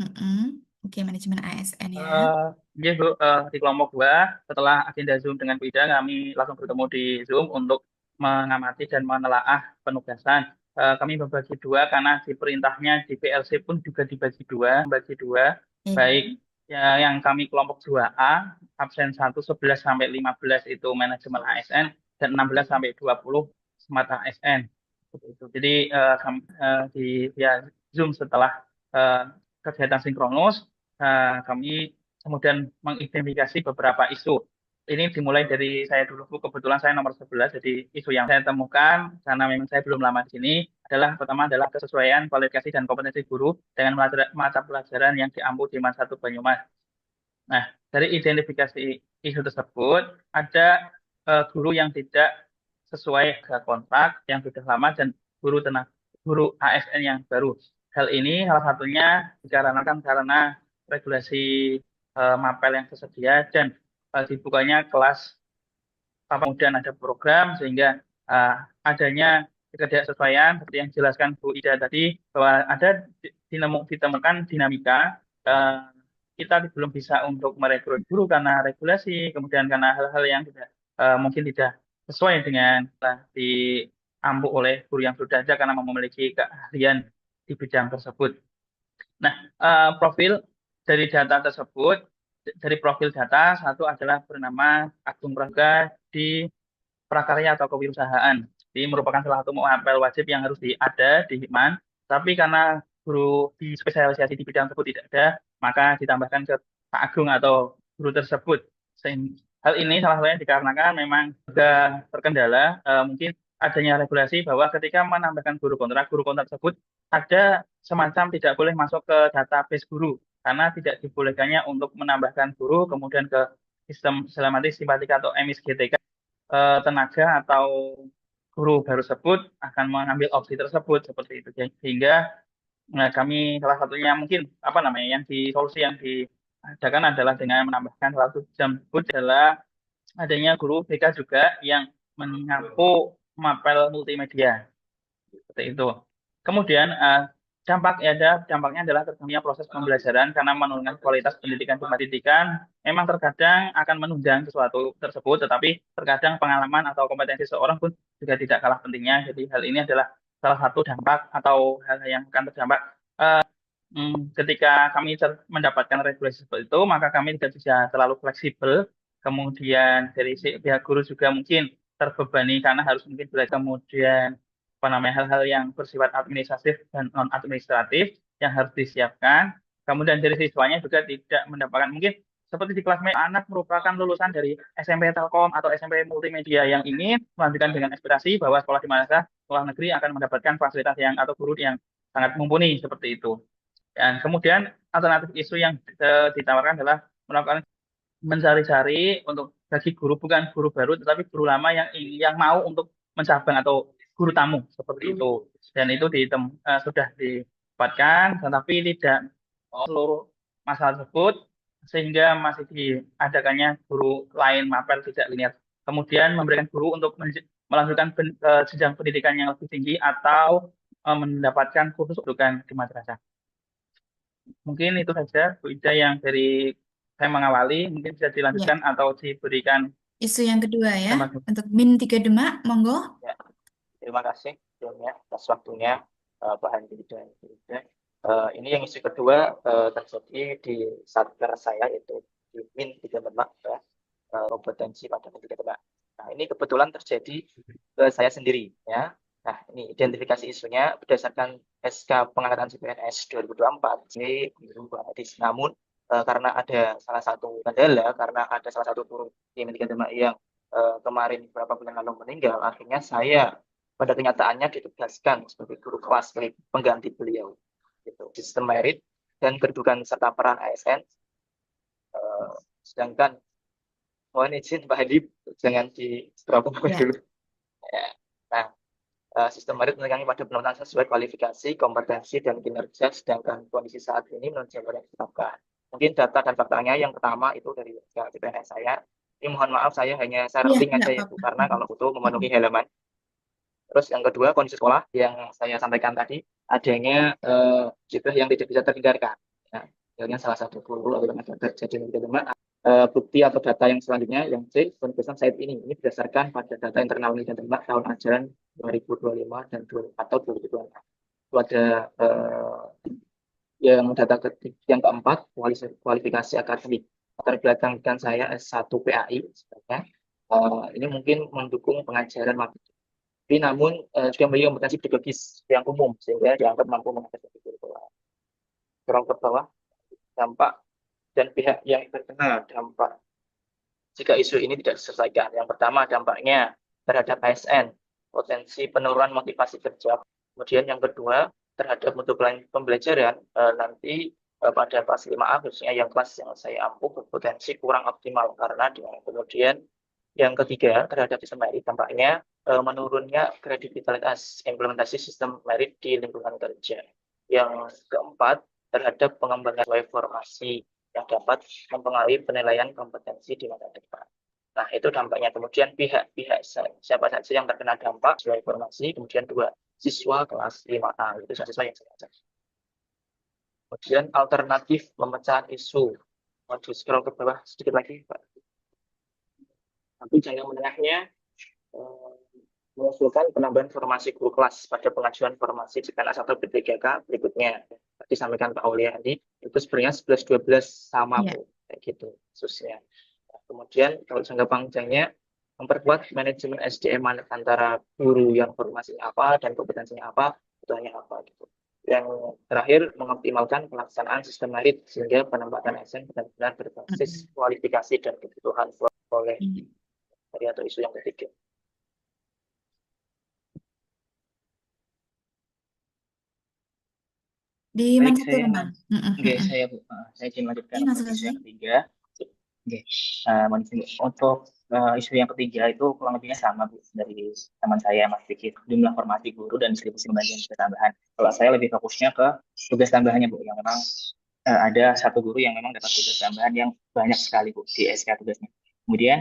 Mm-mm. Oke, manajemen ASN ya. Iya Bu, di kelompok 2 setelah agenda Zoom dengan Bu Ida, kami langsung bertemu di Zoom untuk mengamati dan menelaah penugasan. Kami membagi dua karena di perintahnya di PLC pun juga dibagi dua, Iya. baik ya, yang kami kelompok 2A, absen 1, 11 sampai 15 itu manajemen ASN, dan 16 sampai 20 smart ASN. Seperti itu. Jadi di via Zoom setelah eh, kegiatan sinkronus, kami kemudian mengidentifikasi beberapa isu. Ini dimulai dari saya dulu, Bu. Kebetulan saya nomor 11, jadi isu yang saya temukan, karena memang saya belum lama di sini, adalah pertama adalah kesesuaian kualifikasi dan kompetensi guru dengan mata pelajaran yang diampu di masa 1 Banyumas. Nah, dari identifikasi isu tersebut, ada guru yang tidak sesuai ke kontrak yang sudah lama dan guru ASN yang baru. Hal ini salah satunya dikarenakan karena regulasi mapel yang tersedia dan dibukanya kelas kemudian ada program sehingga uh, adanya ketidaksesuaian seperti yang dijelaskan Bu Ida tadi bahwa ada ditemukan dinamika uh, kita belum bisa untuk merekrut guru karena regulasi kemudian karena hal-hal yang tidak mungkin tidak sesuai dengan diampu oleh guru yang sudah ada karena memiliki keahlian di bidang tersebut. Nah, profil dari data tersebut, dari profil data, satu adalah bernama Agung Praga di prakarya atau kewirausahaan. Jadi merupakan salah satu apel wajib yang harus ada di Hikman. Tapi karena guru di spesialisasi di bidang tersebut tidak ada, maka ditambahkan ke Pak Agung atau guru tersebut. Hal ini salah satunya dikarenakan memang juga terkendala mungkin adanya regulasi bahwa ketika menambahkan guru kontrak tersebut ada semacam tidak boleh masuk ke database guru karena tidak dibolehkannya untuk menambahkan guru kemudian ke sistem selamatis simpatika atau MISGTK tenaga atau guru baru tersebut akan mengambil opsi tersebut seperti itu. Sehingga kami salah satunya mungkin apa namanya yang di solusi yang diadakan adalah dengan menambahkan salah satu jam tersebut adalah adanya guru BK juga yang mengampu mapel multimedia seperti itu. Kemudian dampaknya adalah terganggunya proses pembelajaran karena menurunkan kualitas pendidikan di pendidikan. Memang terkadang akan menunjang sesuatu tersebut, tetapi terkadang pengalaman atau kompetensi seorang pun juga tidak kalah pentingnya. Jadi hal ini adalah salah satu dampak atau hal yang akan terdampak. Ketika kami mendapatkan regulasi seperti itu, maka kami tidak bisa terlalu fleksibel. Kemudian dari pihak guru juga mungkin terbebani karena harus mungkin belajar kemudian apa namanya hal-hal yang bersifat administratif dan non administratif yang harus disiapkan. Kemudian dari siswanya juga tidak mendapatkan mungkin seperti di kelas anak merupakan lulusan dari SMP Telkom atau SMP Multimedia yang ingin melanjutkan dengan aspirasi bahwa sekolah di mana sekolah negeri akan mendapatkan fasilitas yang atau guru yang sangat mumpuni seperti itu. Dan kemudian alternatif isu yang ditawarkan adalah melakukan mencari-cari untuk bagi guru bukan guru baru tetapi guru lama yang mau untuk mencabang atau guru tamu seperti itu dan itu sudah didapatkan tetapi tidak seluruh masalah tersebut sehingga masih diadakannya guru lain mapel tidak linear kemudian memberikan guru untuk melanjutkan jenjang pendidikan yang lebih tinggi atau mendapatkan kursus rujukan di madrasah. Mungkin itu saja Bu Ida yang dari saya mengawali, mungkin bisa Ya. dilanjutkan atau diberikan Isu yang kedua ya, tembak. untuk Min 3 Demak, monggo. Ya, terima kasih John ya atas waktunya Pak Handi dan Bu Ida. Ini yang isu kedua terjadi di satker saya yaitu di Min 3 Demak ya, kompetensi pada Min 3 Demak. Nah ini kebetulan terjadi ke saya sendiri ya. Nah, ini identifikasi isunya berdasarkan SK Pengangkatan CPNS 2024. Ini belum Pak Adis. Namun karena ada salah satu kendala, karena ada salah satu guru di Mendikbud yang kemarin beberapa bulan lalu meninggal, akhirnya saya pada kenyataannya ditugaskan sebagai guru kelas, sebagai pengganti beliau. Gitu. Sistem merit dan kedudukan serta peran ASN. Sedangkan mohon izin Pak Hadi, jangan di stop Ya. dulu. Ya. Nah, sistem merit menekankan pada penempatan sesuai kualifikasi, kompetensi, dan kinerja, sedangkan kondisi saat ini menurut jabatan yang ditetapkan. Mungkin data dan faktanya yang pertama itu dari CPNS saya. Ini mohon maaf saya hanya share Iya, link aja nggak ya Bu, apa-apa. karena kalau butuh memenuhi halaman. Terus yang kedua kondisi sekolah yang saya sampaikan tadi, adanya cibah yang tidak bisa terhindarkan. Ya, akhirnya salah satu guru atau tenaga kerja di Mendikbud bukti atau data yang selanjutnya yang C, penugasan saat ini berdasarkan pada data internal Mendikbud tahun ajaran 2025 dan 20, atau 2026. Itu ada yang data yang keempat kualifikasi akademik. Latar belakang kan saya S1 PAI sebenarnya. Ini mungkin mendukung pengajaran matematika. Tapi namun juga memiliki kompetensi pedagogis yang umum sehingga dianggap mampu mengatasi kurikulum. Kurang ke bawah dampak dan pihak yang terkena dampak jika isu ini tidak diselesaikan. Yang pertama dampaknya terhadap ASN, potensi penurunan motivasi kerja. Kemudian yang kedua terhadap mutu pembelajaran nanti pada kelas 5A khususnya yang kelas yang saya ampuh berpotensi kurang optimal karena kemudian yang ketiga terhadap sistem merit dampaknya menurunnya kredibilitas implementasi sistem merit di lingkungan kerja. Yang keempat terhadap pengembangan sesuai formasi yang dapat mempengaruhi penilaian kompetensi di masa depan. Nah, itu dampaknya. Kemudian pihak-pihak siapa saja yang terkena dampak sesuai informasi. Kemudian dua, siswa kelas 5A. Itu siswa yang saya ajak. Kemudian alternatif pemecahan isu. Mau di scroll ke bawah sedikit lagi, Pak. Tapi jangka menengahnya mengusulkan penambahan formasi guru kelas pada pengajuan formasi CPNS atau P3K berikutnya. Disampaikan Pak Auliani, itu sebenarnya 11-12 sama, Ya. Bu. Kayak gitu, khususnya. Kemudian kalau jangka panjangnya memperkuat manajemen SDM antara guru yang formasinya apa dan kompetensinya apa, kebutuhannya apa gitu. Yang terakhir mengoptimalkan pelaksanaan sistem merit sehingga penempatan ASN benar-benar berbasis kualifikasi dan kebutuhan oleh dari atau isu yang ketiga. Di Baik, mana satu saya teman? Oke, saya ingin lanjutkan Ini untuk masuk isu aja. yang ketiga. Oke, untuk isu yang ketiga itu kurang lebihnya sama Bu dari teman saya Mas Dikit, jumlah formasi guru dan distribusi pembagian tugas tambahan. Kalau saya lebih fokusnya ke tugas tambahannya Bu, yang memang ada satu guru yang memang dapat tugas tambahan yang banyak sekali Bu di SK tugasnya. Kemudian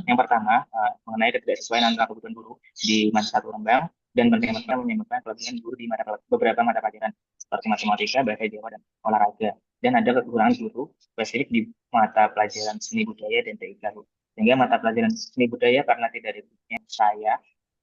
yang pertama mengenai ketidaksesuaian antara kebutuhan guru di masa satu lembang dan penerimaan menyebabkan kelebihan guru di beberapa mata pelajaran seperti matematika, bahasa Jawa, dan olahraga. Dan ada kekurangan guru spesifik di mata pelajaran seni budaya dan TIK. Sehingga mata pelajaran seni budaya karena tidak ada gurunya saya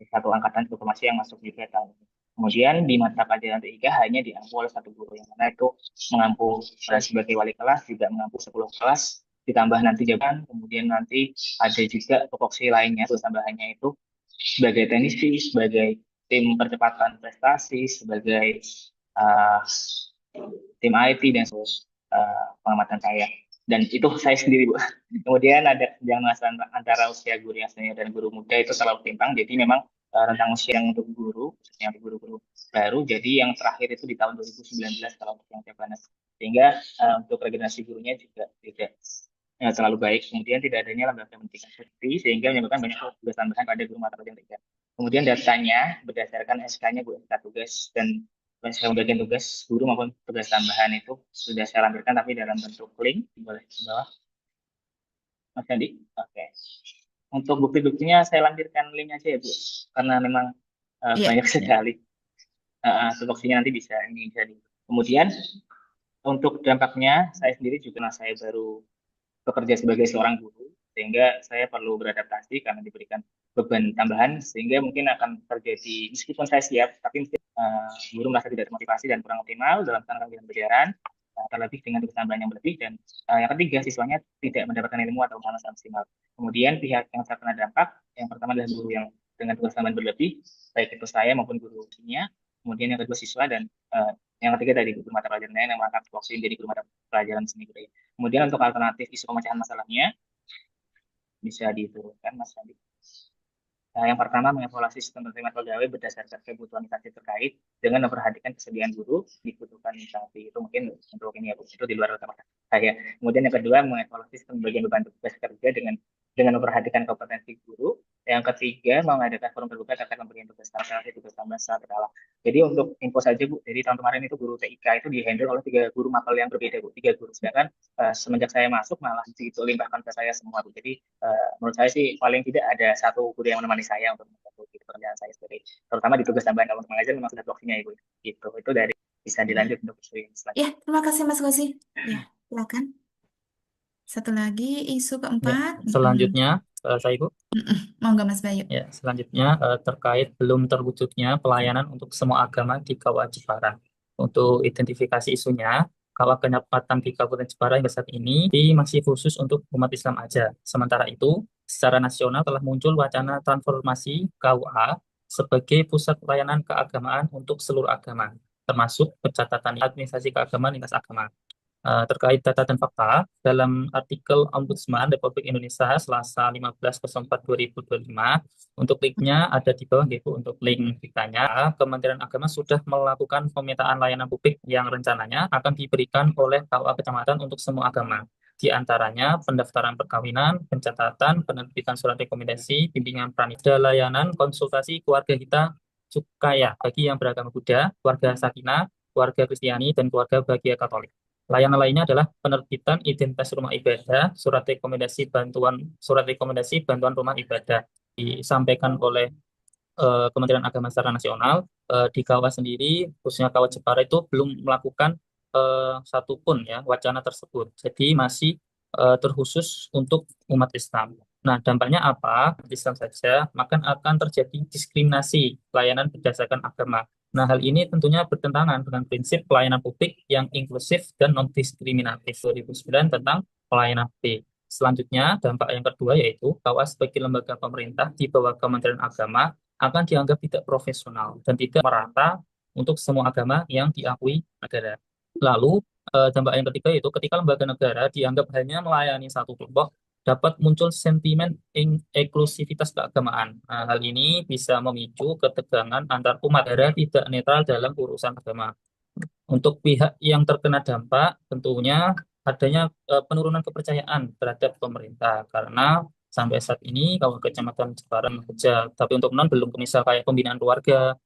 satu angkatan informasi yang masuk di tahun ini. Kemudian di mata pelajaran TIK hanya diampu oleh satu guru yang mana itu mengampu sebagai wali kelas juga mengampu 10 kelas ditambah nanti jabatan, kemudian nanti ada juga tupoksi lainnya terus tambahannya itu sebagai teknisi, sebagai tim percepatan prestasi, sebagai uh, tim IT dan pengamatan saya. Dan itu saya sendiri, Bu. Kemudian ada yang antara usia guru yang senior dan guru muda itu selalu timpang. Jadi memang rentang usia yang untuk guru, khususnya untuk guru-guru baru. Jadi yang terakhir itu di tahun 2019 kalau untuk yang Jabanas. Sehingga untuk regenerasi gurunya juga tidak terlalu baik. Kemudian tidak adanya lembaga pendidikan seperti sehingga menyebabkan banyak tugas tambahan pada guru mata pelajaran tiga. Kemudian datanya berdasarkan SK-nya Bu, SK tugas dan pembagian tugas guru maupun tugas tambahan itu sudah saya lampirkan tapi dalam bentuk link, boleh di bawah Mas Andi. Oke. Untuk bukti-buktinya saya lampirkan link aja ya Bu, karena memang Iya. banyak sekali. Tupoksinya nanti bisa ini jadi. Kemudian untuk dampaknya saya sendiri juga saya baru bekerja sebagai seorang guru sehingga saya perlu beradaptasi karena diberikan beban tambahan sehingga mungkin akan terjadi meskipun saya siap tapi mungkin guru merasa tidak termotivasi dan kurang optimal dalam pengambilan pelajaran terlebih dengan tugas tambahan yang berlebih dan yang ketiga siswanya tidak mendapatkan ilmu atau pengalaman maksimal. Kemudian pihak yang terkena dampak yang pertama adalah guru yang dengan tugas tambahan berlebih, baik itu saya maupun gurunya, kemudian yang kedua siswa, dan yang ketiga dari guru mata pelajaran lain yang mengangkat tupoksi menjadi guru mata pelajaran seni budaya. Kemudian untuk alternatif isu pemecahan masalahnya bisa diturunkan, Mas Adi. Nah, yang pertama, mengevaluasi sistem penerimaan pegawai berdasarkan kebutuhan instansi terkait dengan memperhatikan kesediaan guru dibutuhkan instansi. Itu mungkin untuk ini ya, Bu. Itu di luar kapasitas saya. Kemudian yang kedua, mengevaluasi sistem bagian beban tugas kerja dengan memperhatikan kompetensi guru. Yang ketiga, mengadakan forum terbuka terkait pemberian tugas tambahan, tugas tambahan secara berkala. Jadi untuk info saja, Bu, jadi tahun kemarin itu guru TIK itu dihandle oleh 3 guru mapel yang berbeda, Bu. 3 guru. Sedangkan semenjak saya masuk malah itu limpahkan ke saya semua, Bu. Jadi menurut saya sih paling tidak ada satu guru yang menemani saya untuk membantu pekerjaan saya sendiri. Terutama di tugas tambahan kalau untuk mengajar memang sudah bloksinya, Ibu. Gitu. Itu dari bisa Ya, dilanjut untuk isu yang selanjutnya. ya, terima kasih Mas Gosi. Ya, silakan. Satu lagi isu Ya, keempat. selanjutnya saya Ibu. Monggo Mas Bayu. Ya, selanjutnya terkait belum terwujudnya pelayanan untuk semua agama di Kawah Jepara. Untuk identifikasi isunya, kalau penyekatan di Kabupaten Jepara hingga saat ini masih khusus untuk umat Islam aja. Sementara itu, secara nasional telah muncul wacana transformasi KUA sebagai pusat pelayanan keagamaan untuk seluruh agama, termasuk pencatatan administrasi keagamaan lintas agama. Terkait data dan fakta, dalam artikel Ombudsman Republik Indonesia Selasa 15/04/2025, untuk linknya ada di bawah gitu. Untuk link beritanya, Kementerian Agama sudah melakukan pemetaan layanan publik yang rencananya akan diberikan oleh KUA Kecamatan untuk semua agama. Di antaranya pendaftaran perkawinan, pencatatan, penerbitan surat rekomendasi, bimbingan pranida, layanan, konsultasi keluarga kita Cukaya bagi yang beragama Buddha, keluarga Sakina, keluarga Kristiani, dan keluarga Bahagia Katolik. Layanan lainnya adalah penerbitan identitas rumah ibadah, surat rekomendasi bantuan rumah ibadah disampaikan oleh Kementerian Agama secara nasional. Di Kawah sendiri, khususnya Kawah Jepara itu belum melakukan satupun ya wacana tersebut. Jadi masih terkhusus untuk umat Islam. Nah, dampaknya apa? Islam saja, maka akan terjadi diskriminasi pelayanan berdasarkan agama. Nah, hal ini tentunya bertentangan dengan prinsip pelayanan publik yang inklusif dan non-diskriminatif 2009 tentang pelayanan publik. Selanjutnya, dampak yang kedua yaitu KUA sebagai lembaga pemerintah di bawah Kementerian Agama akan dianggap tidak profesional dan tidak merata untuk semua agama yang diakui negara. Lalu, dampak yang ketiga yaitu ketika lembaga negara dianggap hanya melayani satu kelompok, dapat muncul sentimen eksklusivitas keagamaan. Nah, hal ini bisa memicu ketegangan antar umat negara tidak netral dalam urusan agama. Untuk pihak yang terkena dampak, tentunya adanya penurunan kepercayaan terhadap pemerintah karena sampai saat ini kalau Kecamatan Jepara bekerja, tapi untuk non belum misal kayak pembinaan keluarga,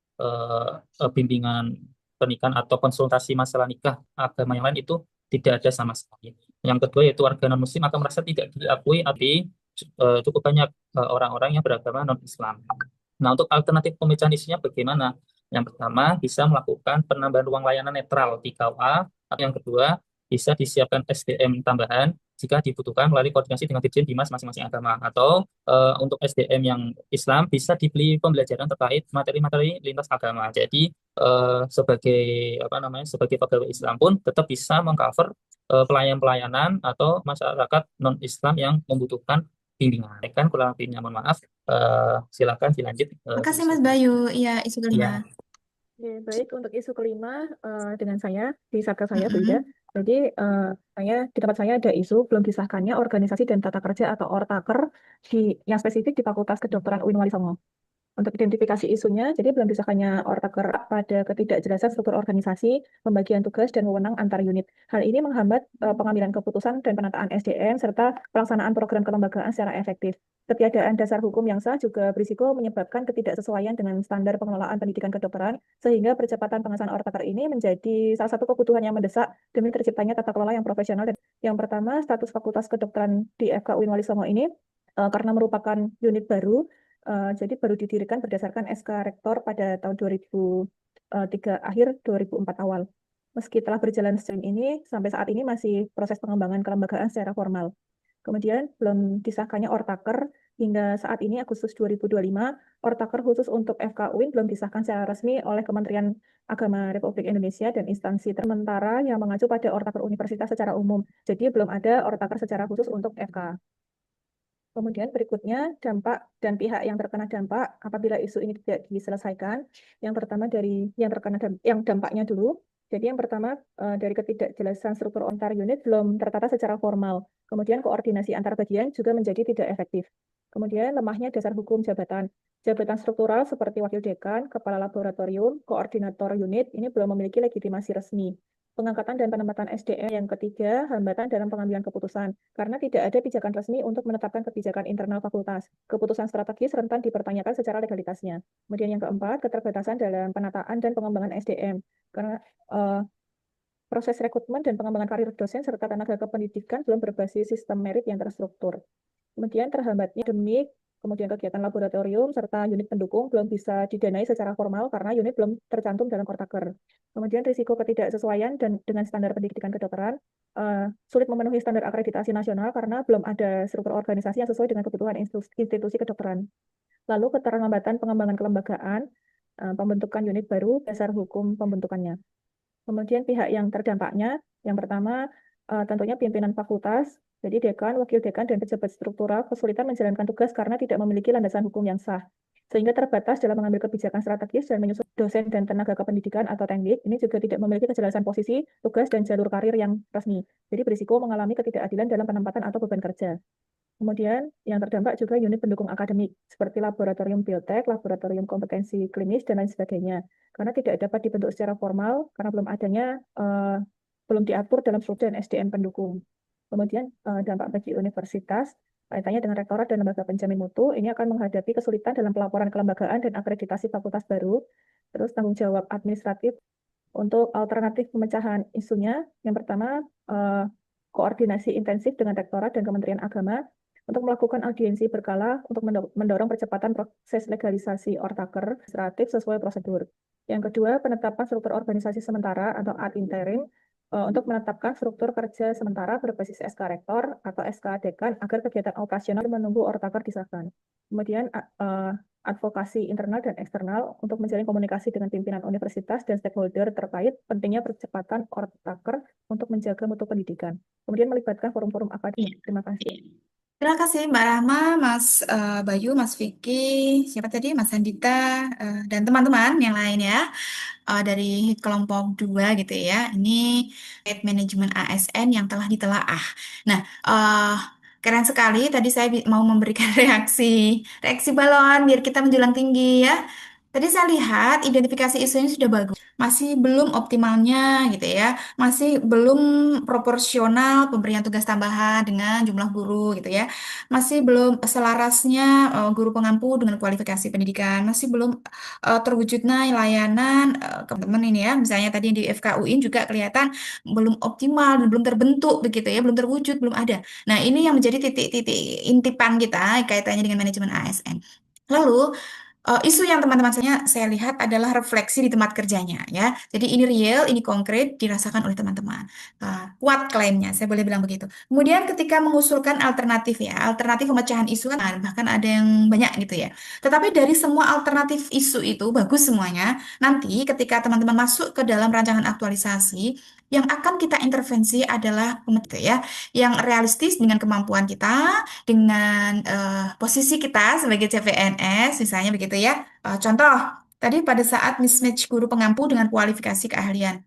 bimbingan pernikahan atau konsultasi masalah nikah agama yang lain itu tidak ada sama sekali. Yang kedua yaitu warga non muslim akan merasa tidak diakui tapi cukup banyak orang-orang yang beragama non Islam. Nah, untuk alternatif pemecahan isunya bagaimana? Yang pertama, bisa melakukan penambahan ruang layanan netral di KUA. Yang kedua, bisa disiapkan SDM tambahan jika dibutuhkan melalui koordinasi dengan Dirjen Dimas masing-masing agama. Atau untuk SDM yang Islam bisa dibeli pembelajaran terkait materi-materi lintas agama. Jadi sebagai sebagai pegawai Islam pun tetap bisa mengcover pelayanan-pelayanan atau masyarakat non-Islam yang membutuhkan bimbingan. Kan kurang lebihnya mohon maaf. Silakan dilanjut. Makasih Mas Bayu. Iya, isu kelima. Ya. Oke, baik untuk isu kelima dengan saya di satgas saya Bu Ida. Jadi di tempat saya ada isu belum disahkannya organisasi dan tata kerja atau Ortaker yang spesifik di Fakultas Kedokteran UIN Wali Songo. Untuk identifikasi isunya, jadi belum disahkannya Ortaker pada ketidakjelasan struktur organisasi, pembagian tugas, dan wewenang antar unit. Hal ini menghambat pengambilan keputusan dan penataan SDM, serta pelaksanaan program kelembagaan secara efektif. Ketiadaan dasar hukum yang sah juga berisiko menyebabkan ketidaksesuaian dengan standar pengelolaan pendidikan kedokteran, sehingga percepatan pengesahan Ortaker ini menjadi salah satu kebutuhan yang mendesak demi terciptanya tata kelola yang profesional. Dan yang pertama, status Fakultas Kedokteran di FK UIN Wali Songo ini karena merupakan unit baru, jadi baru didirikan berdasarkan SK Rektor pada tahun 2003 akhir 2004 awal. Meski telah berjalan sejauh ini, sampai saat ini masih proses pengembangan kelembagaan secara formal. Kemudian belum disahkannya Ortaker hingga saat ini Agustus 2025, Ortaker khusus untuk FK UIN belum disahkan secara resmi oleh Kementerian Agama Republik Indonesia dan instansi sementara yang mengacu pada Ortaker Universitas secara umum. Jadi belum ada Ortaker secara khusus untuk FK. Kemudian berikutnya dampak dan pihak yang terkena dampak apabila isu ini tidak diselesaikan. Yang pertama dari yang dampaknya dulu. Jadi yang pertama dari ketidakjelasan struktur antar unit belum tertata secara formal. Kemudian koordinasi antar bagian juga menjadi tidak efektif. Kemudian lemahnya dasar hukum jabatan. Jabatan struktural seperti wakil dekan, kepala laboratorium, koordinator unit ini belum memiliki legitimasi resmi. Pengangkatan dan penempatan SDM yang ketiga, hambatan dalam pengambilan keputusan. Karena tidak ada pijakan resmi untuk menetapkan kebijakan internal fakultas. Keputusan strategis rentan dipertanyakan secara legalitasnya. Kemudian yang keempat, keterbatasan dalam penataan dan pengembangan SDM. Karena proses rekrutmen dan pengembangan karir dosen serta tenaga kependidikan belum berbasis sistem merit yang terstruktur. Kemudian terhambatnya akademik, kemudian kegiatan laboratorium, serta unit pendukung belum bisa didanai secara formal karena unit belum tercantum dalam Kortaker. Kemudian risiko ketidaksesuaian dan dengan standar pendidikan kedokteran, sulit memenuhi standar akreditasi nasional karena belum ada struktur organisasi yang sesuai dengan kebutuhan institusi kedokteran. Lalu keterlambatan pengembangan kelembagaan, pembentukan unit baru, dasar hukum pembentukannya. Kemudian pihak yang terdampaknya, yang pertama tentunya pimpinan fakultas, jadi dekan, wakil dekan, dan pejabat struktural kesulitan menjalankan tugas karena tidak memiliki landasan hukum yang sah. Sehingga terbatas dalam mengambil kebijakan strategis dan menyusun dosen dan tenaga kependidikan atau teknik, ini juga tidak memiliki kejelasan posisi, tugas, dan jalur karir yang resmi. Jadi berisiko mengalami ketidakadilan dalam penempatan atau beban kerja. Kemudian yang terdampak juga unit pendukung akademik, seperti laboratorium biotek, laboratorium kompetensi klinis, dan lain sebagainya. Karena tidak dapat dibentuk secara formal, karena belum diatur dalam struktur dan SDM pendukung. Kemudian dampak bagi universitas, kaitannya dengan rektorat dan lembaga penjamin mutu, ini akan menghadapi kesulitan dalam pelaporan kelembagaan dan akreditasi fakultas baru. Terus tanggung jawab administratif untuk alternatif pemecahan isunya, yang pertama koordinasi intensif dengan rektorat dan Kementerian Agama untuk melakukan audiensi berkala untuk mendorong percepatan proses legalisasi ortaker administratif sesuai prosedur. Yang kedua, penetapan struktur organisasi sementara atau ad interim untuk menetapkan struktur kerja sementara berbasis SK Rektor atau SK Dekan agar kegiatan operasional menunggu ortaker disahkan. Kemudian advokasi internal dan eksternal untuk menjalin komunikasi dengan pimpinan universitas dan stakeholder terkait pentingnya percepatan ortaker untuk menjaga mutu pendidikan. Kemudian melibatkan forum-forum akademik. Terima kasih. Terima kasih Mbak Rahma, Mas Bayu, Mas Vicky, siapa tadi, Mas Andita, dan teman-teman yang lain ya. Dari kelompok 2 gitu ya. Ini manajemen ASN yang telah ditelaah. Nah, keren sekali. Tadi saya mau memberikan reaksi balon biar kita menjulang tinggi ya. Tadi saya lihat identifikasi isunya sudah bagus, masih belum optimalnya gitu ya, masih belum proporsional pemberian tugas tambahan dengan jumlah guru gitu ya, masih belum selarasnya guru pengampu dengan kualifikasi pendidikan, masih belum terwujudnya layanan ke teman-teman ini ya, misalnya tadi di FKUIN juga kelihatan belum optimal dan belum terbentuk begitu ya, belum terwujud, belum ada. Nah, ini yang menjadi titik-titik intipan kita kaitannya dengan manajemen ASN. Lalu isu yang teman-teman saya lihat adalah refleksi di tempat kerjanya ya. Jadi ini real, ini konkret dirasakan oleh teman-teman. Kuat klaimnya, saya boleh bilang begitu. Kemudian ketika mengusulkan alternatif ya, alternatif pemecahan isu kan bahkan ada yang banyak gitu ya. Tetapi dari semua alternatif isu itu bagus semuanya. Nanti ketika teman-teman masuk ke dalam rancangan aktualisasi, yang akan kita intervensi adalah ya, yang realistis dengan kemampuan kita, dengan posisi kita sebagai CPNS, misalnya begitu ya. Contoh, tadi pada saat mismatch guru pengampu dengan kualifikasi keahlian.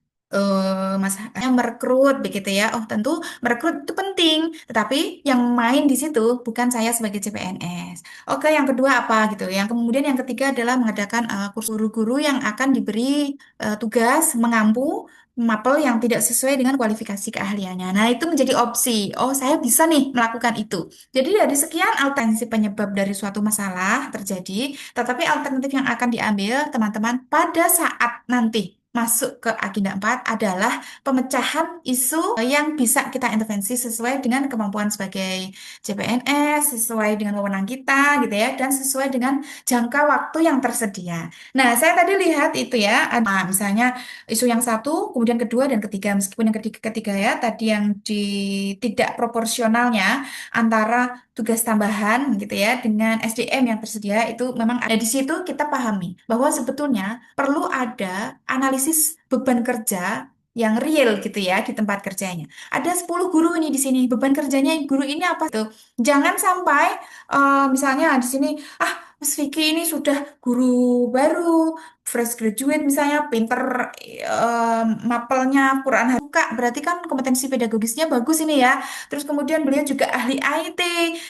Masalahnya merekrut begitu ya. Oh, tentu merekrut itu penting, tetapi yang main di situ bukan saya sebagai CPNS. Oke, yang kedua apa gitu. Yang kemudian yang ketiga adalah mengadakan kursus guru-guru yang akan diberi tugas mengampu mapel yang tidak sesuai dengan kualifikasi keahliannya. Nah, itu menjadi opsi. Oh, saya bisa nih melakukan itu. Jadi dari sekian alternatif penyebab dari suatu masalah terjadi, tetapi alternatif yang akan diambil teman-teman pada saat nanti masuk ke agenda 4 adalah pemecahan isu yang bisa kita intervensi sesuai dengan kemampuan sebagai CPNS, sesuai dengan wewenang kita gitu ya, dan sesuai dengan jangka waktu yang tersedia. Nah, saya tadi lihat itu ya, ada misalnya isu yang satu, kemudian kedua dan ketiga. Meskipun yang ketiga ya, tadi yang tidak proporsionalnya antara tugas tambahan gitu ya dengan SDM yang tersedia itu memang ada di situ kita pahami bahwa sebetulnya perlu ada analisis beban kerja yang real gitu ya di tempat kerjanya. Ada 10 guru ini di sini. Beban kerjanya guru ini apa tuh? Jangan sampai misalnya di sini, ah Mas Vicky ini sudah guru baru, fresh graduate misalnya, pinter mapelnya Quran suka, berarti kan kompetensi pedagogisnya bagus ini ya. Terus kemudian beliau juga ahli IT,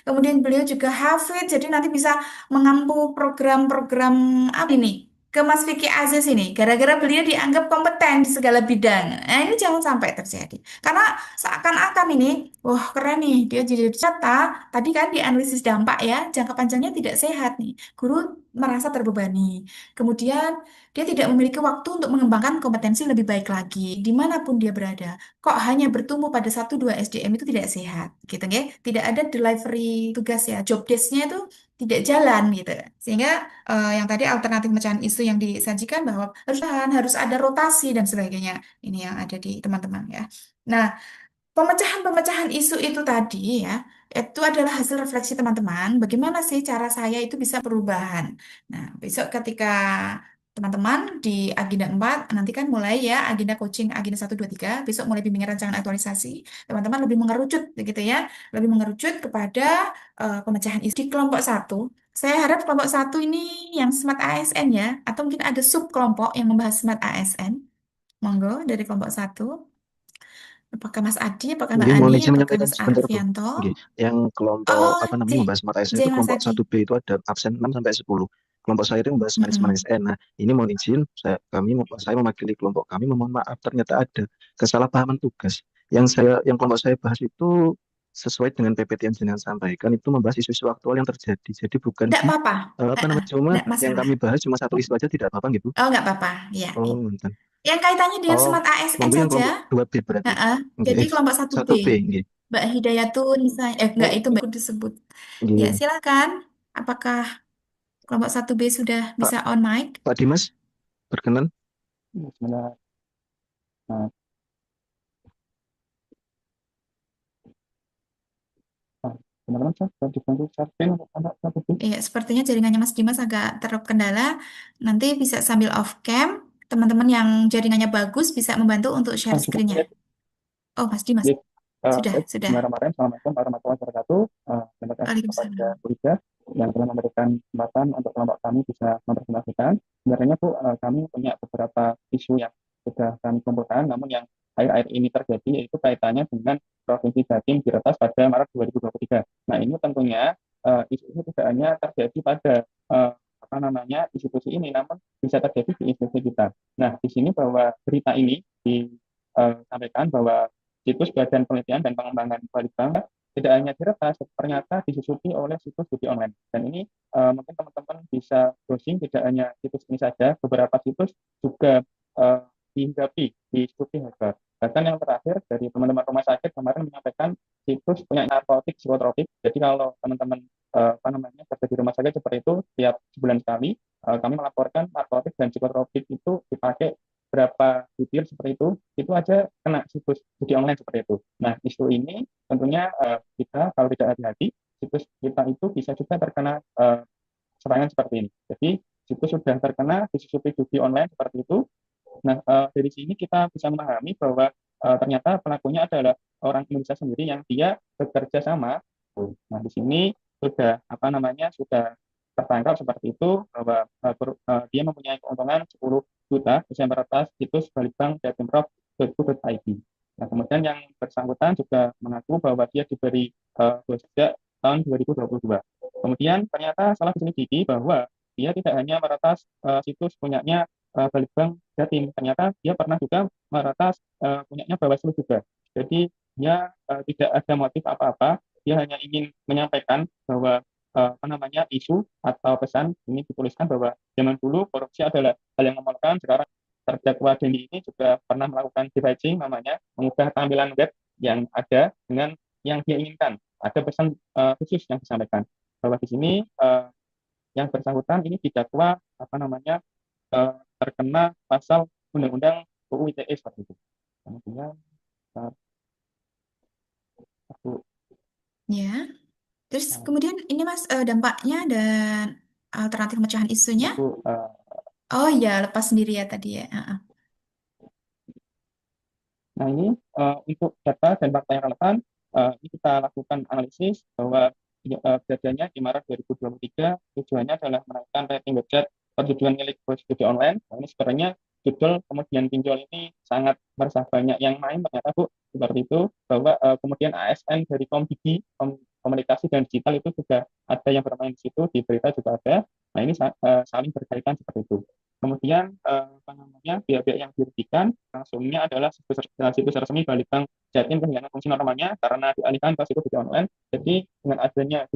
kemudian beliau juga hafid, jadi nanti bisa mengampu program-program apa ini? Ke Mas Vicky Aziz ini, gara-gara beliau dianggap kompeten di segala bidang. Nah, ini jangan sampai terjadi. Karena seakan-akan ini, wah keren nih, dia jadi ternyata, tadi kan di analisis dampak ya, jangka panjangnya tidak sehat nih. Guru merasa terbebani. Kemudian, dia tidak memiliki waktu untuk mengembangkan kompetensi lebih baik lagi, dimanapun dia berada. Kok hanya bertumbuh pada satu dua SDM itu tidak sehat, gitu ya. Tidak ada delivery tugas ya, job desk-nya itu tidak jalan gitu. Sehingga yang tadi alternatif pemecahan isu yang disajikan bahwa harus ada rotasi dan sebagainya. Ini yang ada di teman-teman ya. Nah, pemecahan-pemecahan isu itu tadi ya, itu adalah hasil refleksi teman-teman. Bagaimana sih cara saya itu bisa perubahan? Nah, besok ketika teman-teman di agenda 4, nanti kan mulai ya agenda coaching agenda 1, 2, 3, besok mulai bimbingan rancangan aktualisasi. Teman-teman lebih mengerucut begitu ya, lebih mengerucut kepada pemecahan isu di kelompok 1. Saya harap kelompok 1 ini yang Smart ASN ya, atau mungkin ada sub kelompok yang membahas Smart ASN. Monggo dari kelompok 1. Apakah Mas Adi, apakah Mbak Nggih, mohon Ani, izin apakah menyampaikan Mas sebentar, Bu. Arfianto? Nggih, yang kelompok Oh, apa J, namanya membahas Smart J ASN itu Mas kelompok Adi. 1B itu ada absen 6 sampai 10. Kelompok saya itu membahas manajemen Mm-mm. ASN. Nah, ini mohon izin saya mewakili kelompok kami memohon maaf ternyata ada kesalahpahaman tugas. Yang kelompok saya bahas itu sesuai dengan PPT yang jenengan sampaikan itu membahas isu-isu aktual yang terjadi. Jadi bukan Nggak di apa-apa. apa namanya cuma Nggak yang masalah. kami bahas cuma satu isu aja tidak apa-apa gitu. Oh, nggak apa-apa. Ya. Oh, nonton. Yang kaitannya dengan Oh, Smart ASN monggo yang saja. kelompok 2B berarti. Heeh. Nggih, Jadi kelompok 1B. 1B nggih. Mbak Hidayatun misalnya, nggak Oh, itu Mbak disebut. Ya, nggih. silakan. Apakah kelompok 1B sudah Pak bisa on mic? Pak Dimas berkenan. Bismillah. Nah, teman-teman saya dibantu sharing untuk anak satu B. Iya, sepertinya jaringannya Mas Dimas agak terkendala. Nanti bisa sambil off cam, teman-teman yang jaringannya bagus bisa membantu untuk share Cukup screen-nya. lihat. Oh, Mas Dimas, Jadi, sudah, baik, sudah. Bismillahirrahmanirrahim. Assalamualaikum warahmatullahi wabarakatuh. Terima kasih kepada Waalaikumsalam. Bu Ida yang telah memberikan kesempatan untuk kelompok kami bisa mempresentasikan. Sebenarnya Bu, kami punya beberapa isu yang sudah kami kumpulkan, namun yang akhir-akhir ini terjadi yaitu kaitannya dengan Provinsi Jatim diretas pada Maret 2023. Nah, ini tentunya isu ini tidak hanya terjadi pada apa namanya institusi ini, namun bisa terjadi di institusi kita. Nah, di sini bahwa berita ini disampaikan bahwa situs Badan Penelitian dan Pengembangan Balitbang tidak hanya diretas, ternyata disusupi oleh situs judi online. Dan ini mungkin teman-teman bisa browsing, tidak hanya situs ini saja, beberapa situs juga dihinggapi, disusupi hacker. Bahkan yang terakhir dari teman-teman rumah sakit kemarin menyampaikan situs punya narkotik, psikotropik. Jadi kalau teman-teman apa namanya kerja di rumah sakit seperti itu, tiap sebulan sekali kami melaporkan narkotik dan psikotropik itu dipakai berapa detail seperti itu aja kena situs judi online seperti itu. Nah, isu ini tentunya kita kalau tidak hati-hati, situs kita itu bisa juga terkena serangan seperti ini. Jadi, situs sudah terkena disusupi judi online seperti itu. Nah, dari sini kita bisa memahami bahwa ternyata pelakunya adalah orang Indonesia sendiri yang dia bekerja sama. Nah, di sini sudah apa namanya sudah tertangkap seperti itu bahwa dia mempunyai keuntungan 10 juta bisa meretas situs balitbank.pemprov.go.id. Nah, kemudian yang bersangkutan juga mengaku bahwa dia diberi sejak tahun 2022. Kemudian ternyata salah diselidiki bahwa dia tidak hanya meretas situs punyanya Balitbank Jatim, ternyata dia pernah juga meretas punyanya Bawaslu juga. Jadi dia tidak ada motif apa-apa, dia hanya ingin menyampaikan bahwa apa namanya isu atau pesan ini dituliskan bahwa zaman dulu korupsi adalah hal yang memolukan. Sekarang terdakwa Dendi ini juga pernah melakukan debadging namanya, mengubah tampilan web yang ada dengan yang dia inginkan. Ada pesan khusus yang disampaikan bahwa di sini yang bersangkutan ini didakwa apa namanya terkena pasal undang-undang UU ITE seperti itu. Kemudian aku Ya. Terus kemudian ini Mas dampaknya dan alternatif pemecahan isunya. itu Oh iya, lepas sendiri ya tadi ya. Nah, ini untuk data dan fakta yang relevan, ini kita lakukan analisis bahwa kejadiannya di Maret 2023 tujuannya adalah menaikkan rating website perjudian milik judi online. Nah, ini sebenarnya judul kemudian pinjol ini sangat meresah, banyak yang main ternyata Bu, seperti itu, bahwa kemudian ASN dari Komdigi, komunikasi dan digital itu juga ada yang bermain di situ, di berita juga ada. Nah, ini saling berkaitan seperti itu. Kemudian apa namanya, pihak-pihak yang dirugikan langsungnya adalah situs resmi Balitbank Jatim kehilangan fungsi normalnya karena dialihkan ke situs judi online. Jadi dengan adanya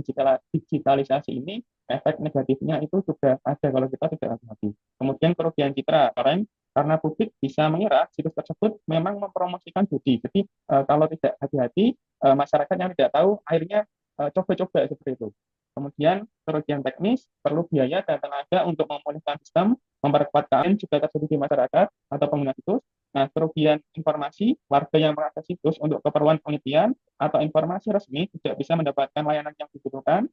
digitalisasi ini, efek negatifnya itu juga ada kalau kita tidak hati-hati. Kemudian kerugian citra orang, karena publik bisa mengira situs tersebut memang mempromosikan judi. Jadi kalau tidak hati-hati, masyarakat yang tidak tahu akhirnya coba-coba seperti itu. Kemudian kerugian teknis, perlu biaya dan tenaga untuk memulihkan sistem, memperkuat keamanan juga terjadi di masyarakat atau pengguna situs. Nah, kerugian informasi, warga yang mengakses situs untuk keperluan penelitian atau informasi resmi tidak bisa mendapatkan layanan yang dibutuhkan.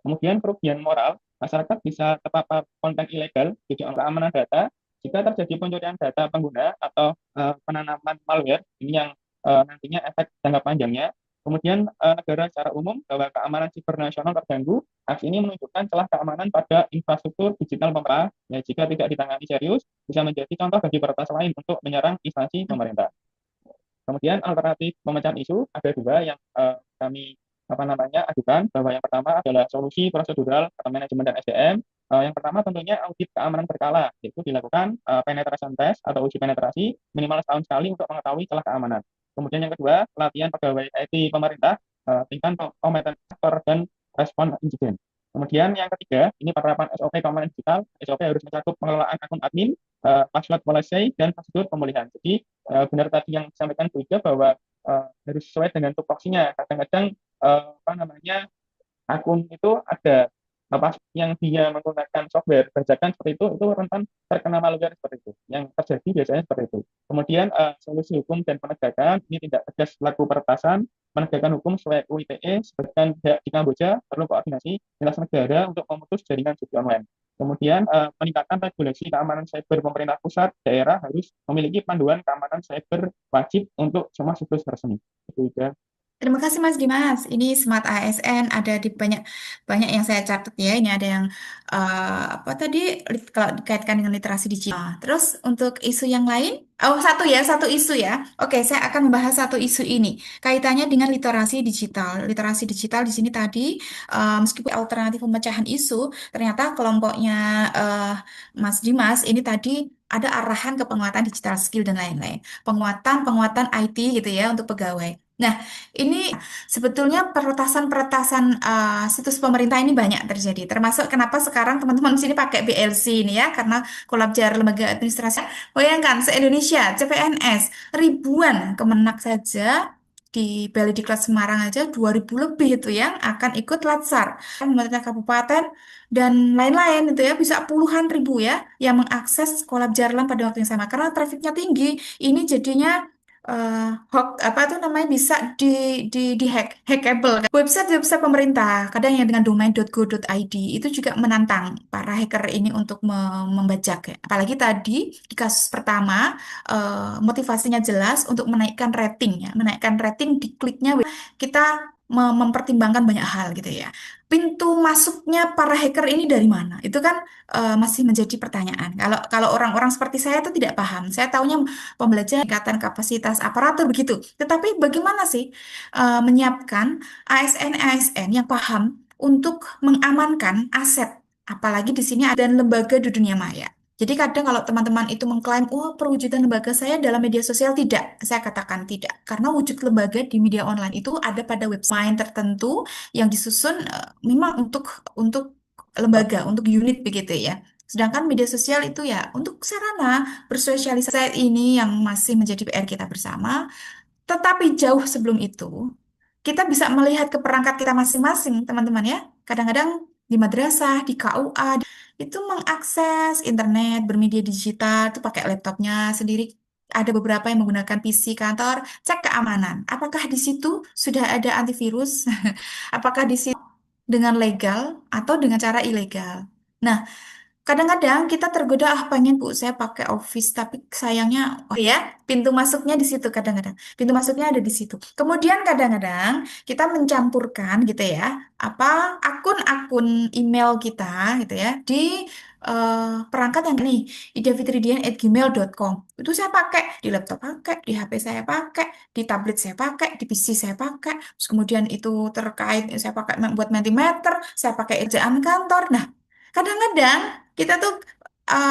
Kemudian kerugian moral, masyarakat bisa terpapar konten ilegal, tujuan keamanan data, jika terjadi pencurian data pengguna atau penanaman malware, ini yang nantinya efek jangka panjangnya. Kemudian negara secara umum bahwa keamanan siber nasional terganggu. Aksi ini menunjukkan celah keamanan pada infrastruktur digital pemerintah. Ya, jika tidak ditangani serius, bisa menjadi contoh bagi peretas lain untuk menyerang instansi pemerintah. Kemudian alternatif pemecahan isu ada dua yang kami apa namanya ajukan, bahwa yang pertama adalah solusi prosedural atau manajemen dan SDM. Yang pertama tentunya audit keamanan berkala, yaitu dilakukan penetration test atau uji penetrasi minimal setahun sekali untuk mengetahui celah keamanan. Kemudian yang kedua, pelatihan pegawai IT pemerintah, tingkat kompetensi dan respon insiden. Kemudian yang ketiga, ini penerapan SOP keamanan digital. SOP harus mencakup pengelolaan akun admin, password policy, dan prosedur pemulihan. Jadi benar tadi yang disampaikan Bu Ida bahwa harus sesuai dengan tupoksinya. Kadang-kadang apa namanya, akun itu ada apa yang dia menggunakan software bajakan seperti itu rentan terkena malware seperti itu. Yang terjadi biasanya seperti itu. Kemudian solusi hukum dan penegakan, ini tidak tegas pelaku peretasan, penegakan hukum sesuai UU ITE, sebagian pihak di Kamboja perlu koordinasi lintas negara untuk memutus jaringan judi online. Kemudian peningkatan regulasi keamanan cyber pemerintah pusat, daerah harus memiliki panduan keamanan cyber wajib untuk semua situs resmi. Itu juga. Terima kasih Mas Dimas. Ini Smart ASN ada di banyak banyak yang saya catat ya. Ini ada yang apa tadi kalau dikaitkan dengan literasi digital. Terus untuk isu yang lain, satu isu ya. Oke, saya akan membahas satu isu ini kaitannya dengan literasi digital. Literasi digital di sini tadi meskipun alternatif pemecahan isu, ternyata kelompoknya Mas Dimas ini tadi ada arahan ke penguatan digital skill dan lain-lain. Penguatan IT gitu ya untuk pegawai. Nah, ini sebetulnya peretasan-peretasan situs pemerintah ini banyak terjadi. Termasuk kenapa sekarang teman-teman di sini pakai BLC ini ya, karena kolab jar lembaga administrasi. Bayangkan se-Indonesia CPNS ribuan kemenak saja di Balikdiklat Semarang aja 2000 lebih itu yang akan ikut latsar. Pemerintah kabupaten dan lain-lain itu ya bisa puluhan ribu ya yang mengakses kolab jarlam pada waktu yang sama karena trafiknya tinggi. Ini jadinya apa tuh namanya bisa di hackable kan. Website pemerintah kadang yang dengan domain .go.id itu juga menantang para hacker ini untuk membajak ya. Apalagi tadi di kasus pertama motivasinya jelas untuk menaikkan rating ya, menaikkan rating di kliknya kita mempertimbangkan banyak hal gitu ya. Pintu masuknya para hacker ini dari mana? Itu kan masih menjadi pertanyaan. Kalau kalau orang-orang seperti saya itu tidak paham. Saya tahunya pembelajaran, peningkatan kapasitas aparatur begitu. Tetapi bagaimana sih menyiapkan ASN-ASN yang paham untuk mengamankan aset, apalagi di sini ada lembaga di dunia maya. Jadi kadang kalau teman-teman itu mengklaim, oh perwujudan lembaga saya dalam media sosial, tidak. Saya katakan tidak. Karena wujud lembaga di media online itu ada pada website tertentu yang disusun memang untuk lembaga, untuk unit begitu ya. Sedangkan media sosial itu ya untuk sarana bersosialisasi ini yang masih menjadi PR kita bersama. Tetapi jauh sebelum itu, kita bisa melihat ke perangkat kita masing-masing, teman-teman ya. Kadang-kadang di madrasah, di KUA, itu mengakses internet, bermedia digital, itu pakai laptopnya sendiri. Ada beberapa yang menggunakan PC kantor, cek keamanan. Apakah di situ sudah ada antivirus? Apakah di situ dengan legal atau dengan cara ilegal? Nah, Kadang-kadang kita tergoda, pengen Bu saya pakai Office, tapi sayangnya, oh ya, pintu masuknya di situ kadang-kadang. Pintu masuknya ada di situ. Kemudian kadang-kadang kita mencampurkan gitu ya, apa akun-akun email kita gitu ya di perangkat yang nih, idafitridian@gmail.com. Itu saya pakai di laptop, pakai di HP saya, pakai di tablet saya, pakai di PC saya, pakai. Terus kemudian itu terkait saya pakai buat Mentimeter, saya pakai ejaan kantor. Nah, kadang-kadang kita tuh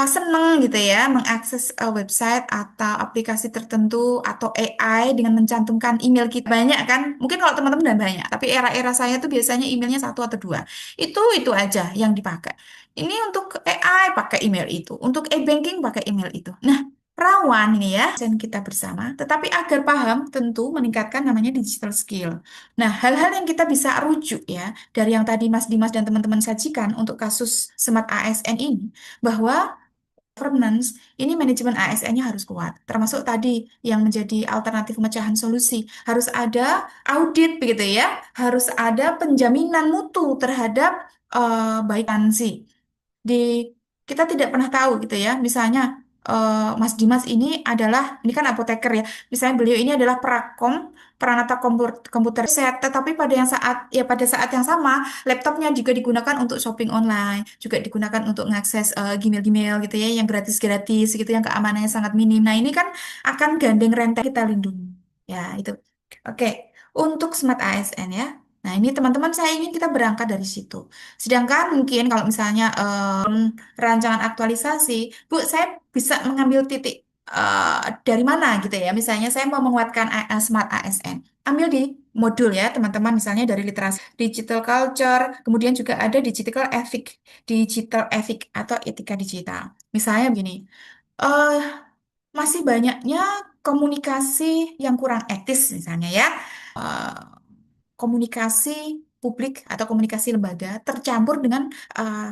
seneng gitu ya mengakses website atau aplikasi tertentu atau AI dengan mencantumkan email kita banyak kan? Mungkin kalau teman-teman udah banyak, tapi era-era saya tuh biasanya emailnya satu atau dua. Itu aja yang dipakai. Ini untuk AI pakai email itu, untuk e-banking pakai email itu. Nah, rawan ini ya, dan kita bersama. Tetapi agar paham, tentu meningkatkan namanya digital skill. Nah, hal-hal yang kita bisa rujuk ya dari yang tadi Mas Dimas dan teman-teman sajikan untuk kasus Smart ASN ini, bahwa governance ini manajemen ASN-nya harus kuat. Termasuk tadi yang menjadi alternatif pemecahan solusi. Harus ada audit begitu ya, harus ada penjaminan mutu terhadap baik nansi di kita tidak pernah tahu gitu ya. Misalnya Mas Dimas ini adalah ini kan apoteker ya. Misalnya beliau ini adalah prakom peranata komputer set, tetapi pada saat yang sama laptopnya juga digunakan untuk shopping online, juga digunakan untuk mengakses Gmail-Gmail gitu ya, yang gratis-gratis gitu, yang keamanannya sangat minim. Nah, ini kan akan gandeng renteng kita lindungi. Ya, itu. Oke, untuk Smart ASN ya. Nah, ini teman-teman saya ingin kita berangkat dari situ. Sedangkan mungkin kalau misalnya rancangan aktualisasi, Bu, saya bisa mengambil titik dari mana gitu ya. Misalnya saya mau menguatkan Smart ASN. Ambil di modul ya, teman-teman. Misalnya dari literasi digital culture, kemudian juga ada digital ethic atau etika digital. Misalnya begini, eh masih banyaknya komunikasi yang kurang etis misalnya ya. Eh, Komunikasi publik atau komunikasi lembaga tercampur dengan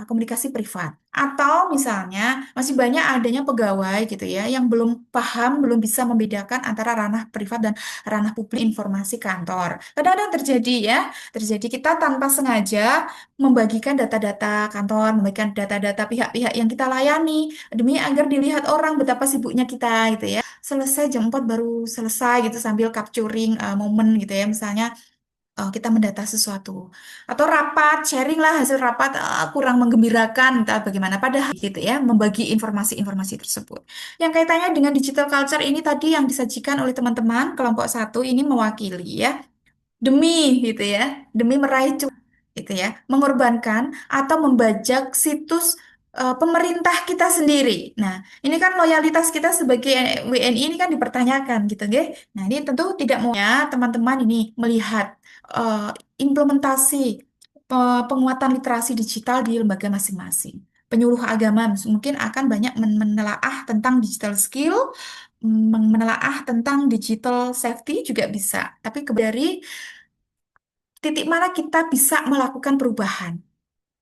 komunikasi privat. Atau misalnya masih banyak adanya pegawai gitu ya yang belum paham, belum bisa membedakan antara ranah privat dan ranah publik informasi kantor. Kadang-kadang terjadi ya, terjadi kita tanpa sengaja membagikan data-data kantor, membagikan data-data pihak-pihak yang kita layani demi agar dilihat orang betapa sibuknya kita gitu ya. Selesai jam 4 baru selesai gitu sambil capturing momen gitu ya. Misalnya kita mendata sesuatu atau rapat sharing lah hasil rapat kurang menggembirakan entah bagaimana padahal gitu ya membagi informasi-informasi tersebut yang kaitannya dengan digital culture ini tadi yang disajikan oleh teman-teman kelompok satu ini mewakili ya demi gitu ya demi meraih gitu ya mengorbankan atau membajak situs pemerintah kita sendiri. Nah, ini kan loyalitas kita sebagai WNI ini kan dipertanyakan gitu, nggih. Nah, ini tentu tidak mau ya teman-teman ini melihat eh, implementasi penguatan literasi digital di lembaga masing-masing. Penyuluh agama mungkin akan banyak menelaah tentang digital skill, menelaah tentang digital safety juga bisa. Tapi dari titik mana kita bisa melakukan perubahan?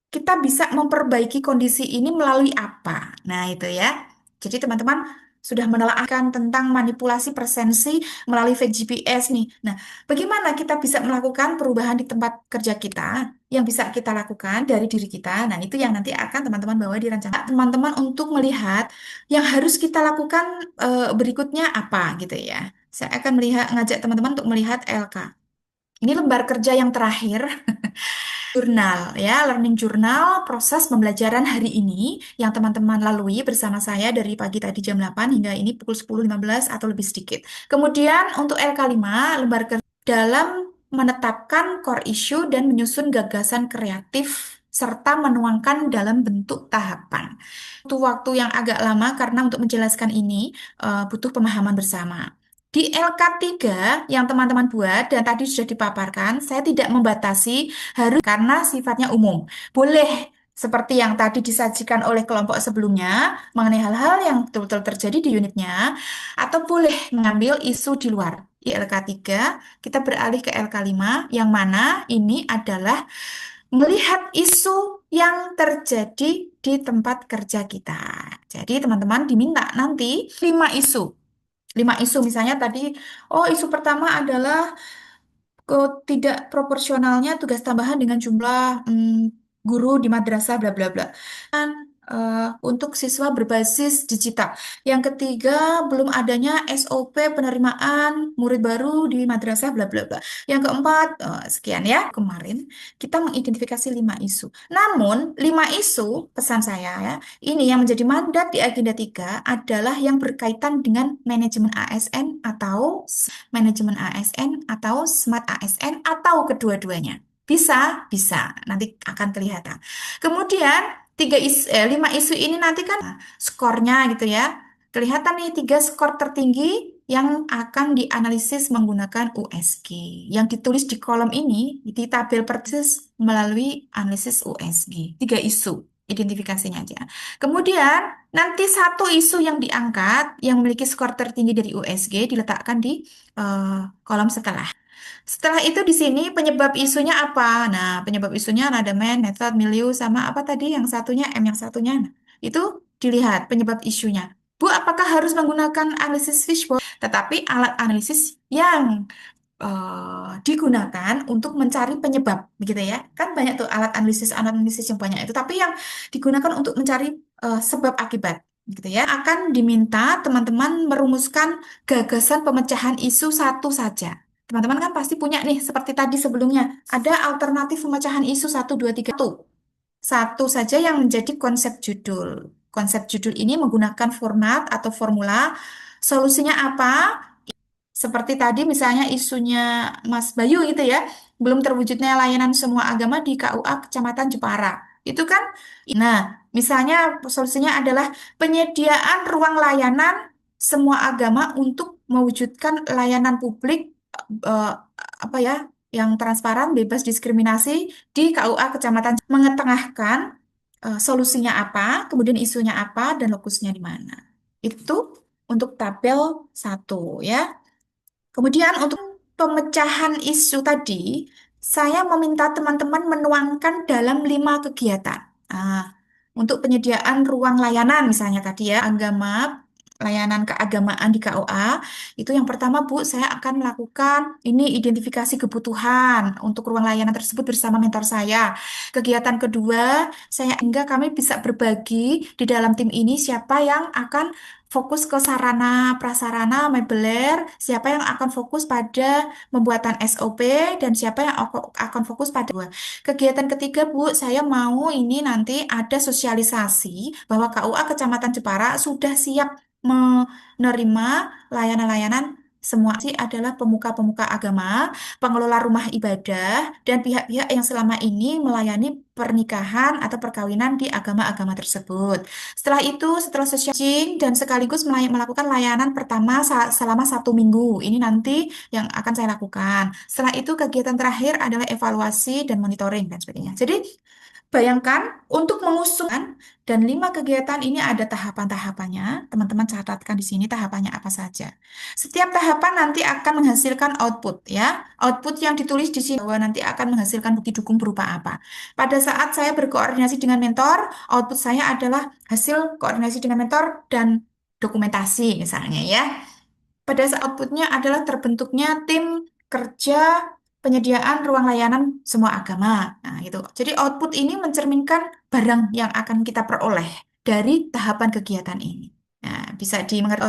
Kita bisa memperbaiki kondisi ini melalui apa? Nah, itu ya. Jadi teman-teman sudah menelaahkan tentang manipulasi presensi melalui fake GPS nih. Nah, bagaimana kita bisa melakukan perubahan di tempat kerja kita yang bisa kita lakukan dari diri kita? Nah, itu yang nanti akan teman-teman bawa di rancangan teman-teman untuk melihat yang harus kita lakukan berikutnya apa gitu ya. Saya akan ngajak teman-teman untuk melihat LK. Ini lembar kerja yang terakhir jurnal ya, learning journal proses pembelajaran hari ini yang teman-teman lalui bersama saya dari pagi tadi jam 8 hingga ini pukul 10.15 atau lebih sedikit. Kemudian untuk LK5 lembar kerja dalam menetapkan core issue dan menyusun gagasan kreatif serta menuangkan dalam bentuk tahapan. Butuh waktu yang agak lama karena untuk menjelaskan ini butuh pemahaman bersama. Di LK3 yang teman-teman buat dan tadi sudah dipaparkan, saya tidak membatasi harus karena sifatnya umum. Boleh seperti yang tadi disajikan oleh kelompok sebelumnya mengenai hal-hal yang betul-betul terjadi di unitnya, atau boleh mengambil isu di luar. Di LK3, kita beralih ke LK5, yang mana ini adalah melihat isu yang terjadi di tempat kerja kita. Jadi teman-teman diminta nanti 5 isu. 5 isu misalnya tadi, oh isu pertama adalah tidak proporsionalnya tugas tambahan dengan jumlah guru di madrasah bla bla bla. Dan untuk siswa berbasis digital. Yang ketiga, belum adanya SOP penerimaan murid baru di madrasah bla bla bla. Yang keempat, sekian ya. Kemarin kita mengidentifikasi 5 isu. Namun, 5 isu pesan saya ya, ini yang menjadi mandat di agenda 3 adalah yang berkaitan dengan manajemen ASN atau smart ASN atau kedua-duanya. Bisa, bisa. Nanti akan kelihatan. Kemudian 5 isu ini nanti kan skornya gitu ya. Kelihatan nih 3 skor tertinggi yang akan dianalisis menggunakan USG. Yang ditulis di kolom ini di tabel persis melalui analisis USG. 3 isu identifikasinya aja. Kemudian nanti 1 isu yang diangkat yang memiliki skor tertinggi dari USG diletakkan di kolom setelah. Setelah itu di sini penyebab isunya apa? Nah, penyebab isunya radamen, method, milieu, sama apa tadi yang satunya, M yang satunya. Nah, itu dilihat penyebab isunya. Bu, apakah harus menggunakan analisis fishbowl? Tetapi alat analisis yang digunakan untuk mencari penyebab, begitu ya. Kan banyak tuh alat analisis yang banyak itu, tapi yang digunakan untuk mencari sebab akibat, gitu ya. Akan diminta teman-teman merumuskan gagasan pemecahan isu satu saja. Teman-teman kan pasti punya nih, seperti tadi sebelumnya, ada alternatif pemecahan isu satu 2 3 tuh. Satu saja yang menjadi konsep judul. Konsep judul ini menggunakan format atau formula. Solusinya apa? Seperti tadi misalnya isunya Mas Bayu gitu ya, belum terwujudnya layanan semua agama di KUA Kecamatan Jepara. Itu kan, nah misalnya solusinya adalah penyediaan ruang layanan semua agama untuk mewujudkan layanan publik eh, apa ya, yang transparan, bebas diskriminasi di KUA Kecamatan. Mengetengahkan solusinya apa, kemudian isunya apa, dan lokusnya di mana. Itu untuk tabel 1 ya. Kemudian untuk pemecahan isu tadi, saya meminta teman-teman menuangkan dalam 5 kegiatan. Untuk penyediaan ruang layanan misalnya tadi ya, agama, layanan keagamaan di KOA, itu yang pertama Bu, saya akan melakukan ini identifikasi kebutuhan untuk ruang layanan tersebut bersama mentor saya. Kegiatan kedua, hingga kami bisa berbagi di dalam tim ini siapa yang akan fokus ke sarana prasarana mebeler, siapa yang akan fokus pada pembuatan SOP, dan siapa yang akan fokus pada kegiatan ketiga, Bu. Saya mau ini nanti ada sosialisasi bahwa KUA Kecamatan Jepara sudah siap menerima layanan-layanan semua sih adalah pemuka-pemuka agama, pengelola rumah ibadah, dan pihak-pihak yang selama ini melayani pernikahan atau perkawinan di agama-agama tersebut. Setelah searching dan sekaligus melakukan layanan pertama selama 1 minggu. Ini nanti yang akan saya lakukan. Setelah itu kegiatan terakhir adalah evaluasi dan monitoring dan sebagainya. Jadi bayangkan untuk mengusung dan 5 kegiatan ini ada tahapan-tahapannya. Teman-teman catatkan di sini tahapannya apa saja. Setiap tahapan nanti akan menghasilkan output ya. Output yang ditulis di sini bahwa nanti akan menghasilkan bukti dukung berupa apa. Pada saat saya berkoordinasi dengan mentor, output saya adalah hasil koordinasi dengan mentor dan dokumentasi misalnya ya. Pada saat outputnya adalah terbentuknya tim kerja penyediaan ruang layanan semua agama. Nah, gitu. Jadi output ini mencerminkan barang yang akan kita peroleh dari tahapan kegiatan ini. Nah, bisa dimengerti.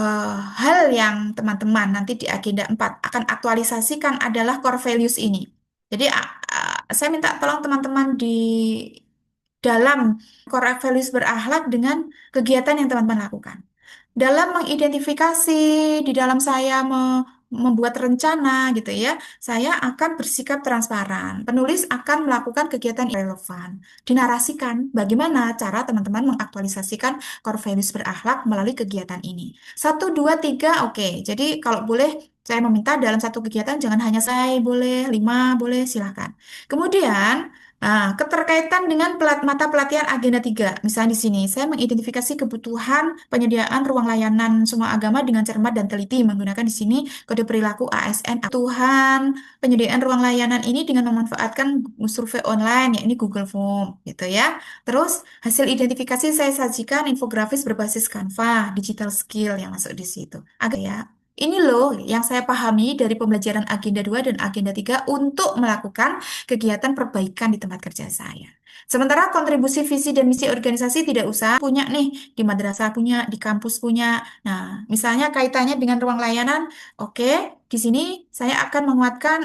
Hal yang teman-teman nanti di agenda 4 akan aktualisasikan adalah core values ini. Jadi, saya minta tolong teman-teman di dalam core values berakhlak dengan kegiatan yang teman-teman lakukan. Dalam mengidentifikasi, di dalam saya membuat rencana gitu ya, saya akan bersikap transparan. Penulis akan melakukan kegiatan yang relevan. Dinarasikan bagaimana cara teman-teman mengaktualisasikan core values berakhlak melalui kegiatan ini. 1, 2, 3, oke. Jadi kalau boleh saya meminta dalam satu kegiatan jangan hanya saya boleh, 5 boleh, silahkan. Kemudian keterkaitan dengan mata pelatihan agenda 3. Misalnya di sini, saya mengidentifikasi kebutuhan penyediaan ruang layanan semua agama dengan cermat dan teliti menggunakan di sini kode perilaku ASN. Tuhan, penyediaan ruang layanan ini dengan memanfaatkan survei online, yakni Google Form, gitu ya. Terus, hasil identifikasi saya sajikan infografis berbasis Canva, digital skill yang masuk di situ. Agak ya. Ini loh yang saya pahami dari pembelajaran Agenda 2 dan Agenda 3 untuk melakukan kegiatan perbaikan di tempat kerja saya. Sementara kontribusi visi dan misi organisasi tidak usah punya nih, di madrasah punya, di kampus punya. Nah, misalnya kaitannya dengan ruang layanan, oke, di sini saya akan menguatkan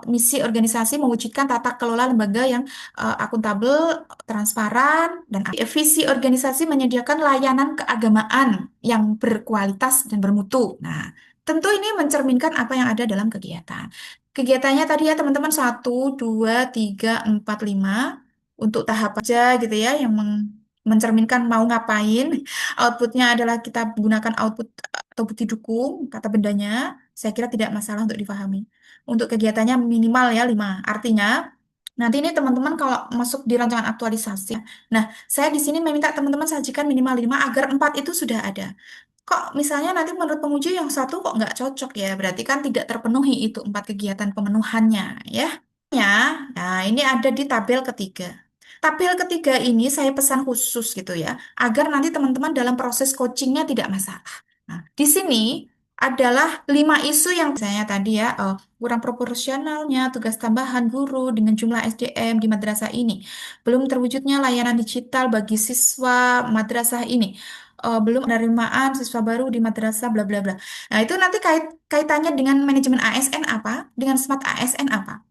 misi organisasi mewujudkan tata kelola lembaga yang akuntabel, transparan, dan visi organisasi menyediakan layanan keagamaan yang berkualitas dan bermutu. Nah, tentu ini mencerminkan apa yang ada dalam kegiatan. Kegiatannya tadi ya teman-teman 1, 2, 3, 4, 5 untuk tahap aja gitu ya yang mencerminkan mau ngapain. Outputnya adalah kita gunakan output atau bukti dukung kata bendanya. Saya kira tidak masalah untuk difahami. Untuk kegiatannya minimal ya 5. Artinya nanti ini teman-teman kalau masuk di rancangan aktualisasi. Nah, saya di sini meminta teman-teman sajikan minimal 5 agar 4 itu sudah ada. Kok misalnya nanti menurut penguji yang satu kok nggak cocok ya? Berarti kan tidak terpenuhi itu 4 kegiatan pemenuhannya ya. Nah, ini ada di tabel ketiga. Tabel ketiga ini saya pesan khusus gitu ya, agar nanti teman-teman dalam proses coachingnya tidak masalah. Nah, di sini adalah 5 isu yang saya tadi ya, kurang proporsionalnya tugas tambahan guru dengan jumlah SDM di madrasah ini, belum terwujudnya layanan digital bagi siswa madrasah ini, belum penerimaan siswa baru di madrasah bla bla bla. Nah, itu nanti kaitannya dengan manajemen ASN apa, dengan smart ASN apa?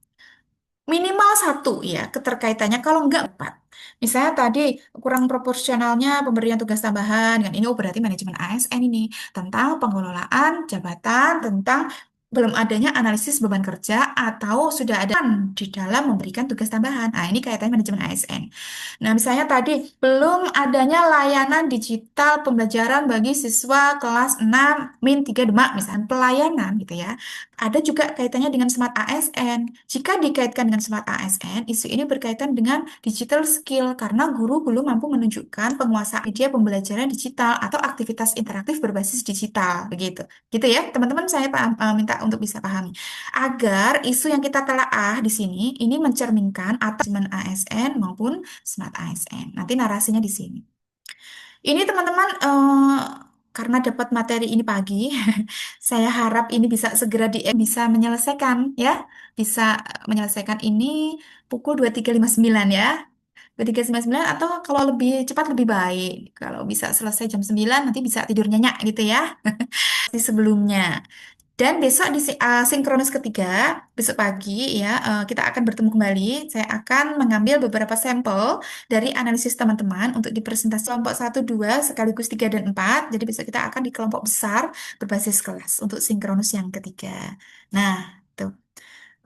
Minimal satu ya keterkaitannya, kalau enggak empat. Misalnya tadi kurang proporsionalnya pemberian tugas tambahan, kan ini berarti manajemen ASN ini tentang pengelolaan jabatan, tentang belum adanya analisis beban kerja atau sudah ada di dalam memberikan tugas tambahan. Nah, ini kaitannya manajemen ASN. Nah, misalnya tadi belum adanya layanan digital pembelajaran bagi siswa kelas 6-3 Demak, misalnya pelayanan gitu ya. Ada juga kaitannya dengan smart ASN. Jika dikaitkan dengan smart ASN, isu ini berkaitan dengan digital skill karena guru belum mampu menunjukkan penguasaan media pembelajaran digital atau aktivitas interaktif berbasis digital, begitu. Gitu ya, teman-teman saya minta untuk bisa pahami. Agar isu yang kita telaah di sini ini mencerminkan atas manajemen ASN maupun smart ASN. Nanti narasinya di sini. Ini teman-teman, karena dapat materi ini pagi, saya harap ini bisa segera bisa menyelesaikan ya, bisa menyelesaikan ini pukul 23.59 ya. 23.59 atau kalau lebih cepat lebih baik. Kalau bisa selesai jam 9 nanti bisa tidur nyenyak gitu ya. Di sebelumnya. Dan besok di sinkronus ketiga, besok pagi ya, kita akan bertemu kembali. Saya akan mengambil beberapa sampel dari analisis teman-teman untuk dipresentasi kelompok 1, 2, sekaligus 3 dan 4. Jadi besok kita akan di kelompok besar berbasis kelas untuk sinkronus yang ketiga. Nah, tuh.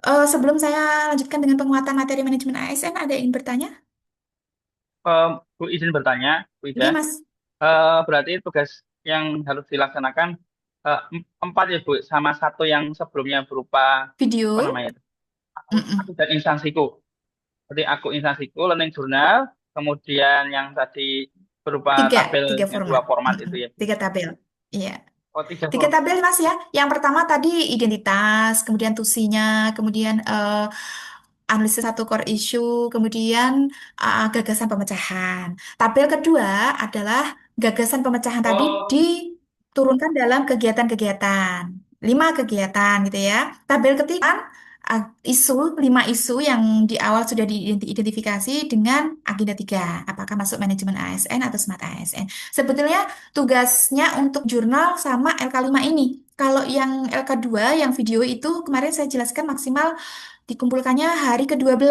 Sebelum saya lanjutkan dengan penguatan materi manajemen ASN, ada yang ingin bertanya? Bu izin bertanya, Bu Ini Ida. Mas, Berarti tugas yang harus dilaksanakan 4 ya Bu, sama satu yang sebelumnya berupa apa video. namanya itu? Mm-mm. Aku dan instansiku. Berarti aku instansiku, learning journal, kemudian yang tadi berupa Tiga tabelnya 2 format. format Mm-mm. itu ya. 3 tabel. Iya. Oh, 3 Tiga format. tabel Mas ya. Yang pertama tadi identitas, kemudian tusinya, kemudian analisis satu core issue, kemudian gagasan pemecahan. Tabel kedua adalah gagasan pemecahan tadi Oh, diturunkan dalam kegiatan-kegiatan. 5 kegiatan gitu ya. Tabel ketiga isu, 5 isu yang di awal sudah diidentifikasi dengan agenda 3. Apakah masuk manajemen ASN atau smart ASN. Sebetulnya tugasnya untuk jurnal sama LK5 ini. Kalau yang LK2, yang video itu kemarin saya jelaskan maksimal dikumpulkannya hari ke-12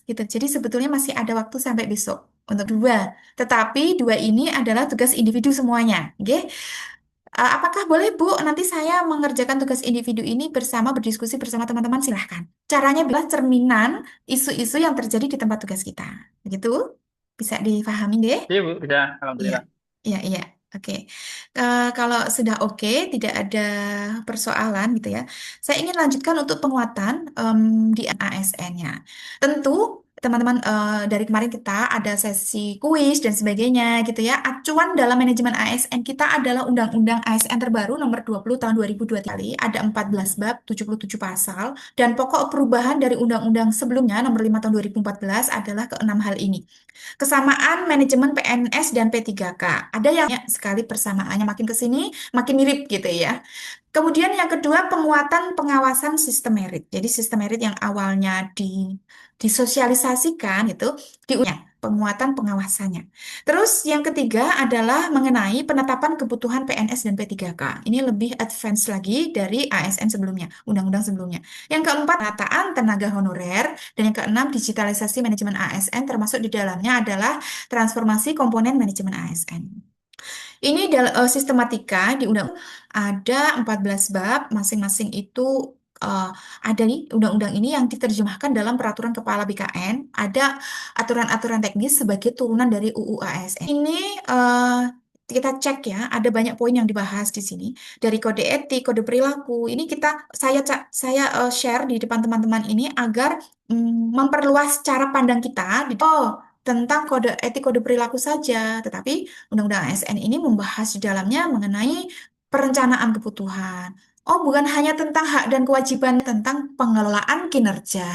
gitu. Jadi sebetulnya masih ada waktu sampai besok untuk 2. Tetapi 2 ini adalah tugas individu semuanya. Oke? Apakah boleh Bu, nanti saya mengerjakan tugas individu ini bersama berdiskusi bersama teman-teman? Silahkan. Caranya adalah cerminan isu-isu yang terjadi di tempat tugas kita. Begitu? Bisa difahami deh? iya Bu, sudah, Iya, alhamdulillah. iya, iya. Oke. Kalau sudah oke, tidak ada persoalan gitu ya. Saya ingin lanjutkan untuk penguatan di ASN-nya. Tentu teman-teman dari kemarin kita ada sesi kuis dan sebagainya gitu ya. Acuan dalam manajemen ASN kita adalah Undang-Undang ASN terbaru nomor 20 tahun 2023. Ada 14 bab, 77 pasal dan pokok perubahan dari undang-undang sebelumnya nomor 5 tahun 2014 adalah keenam hal ini. Kesamaan manajemen PNS dan P3K. Ada yang sekali persamaannya makin ke sini makin mirip gitu ya. Kemudian yang kedua penguatan pengawasan sistem merit. Jadi sistem merit yang awalnya disosialisasikan itu penguatan pengawasannya. Terus yang ketiga adalah mengenai penetapan kebutuhan PNS dan P3K. Ini lebih advance lagi dari ASN sebelumnya, undang-undang sebelumnya. Yang keempat, penataan tenaga honorer. Dan yang keenam, digitalisasi manajemen ASN termasuk di dalamnya adalah transformasi komponen manajemen ASN. Ini sistematika di undang ada 14 bab, masing-masing itu ada nih undang-undang ini yang diterjemahkan dalam peraturan kepala BKN, ada aturan-aturan teknis sebagai turunan dari UU ASN. Ini kita cek ya, ada banyak poin yang dibahas di sini dari kode etik, kode perilaku. Ini saya share di depan teman-teman ini agar memperluas cara pandang kita. Tentang kode etik, kode perilaku saja, tetapi Undang-Undang ASN ini membahas di dalamnya mengenai perencanaan kebutuhan. Oh, bukan hanya tentang hak dan kewajiban, tentang pengelolaan kinerja.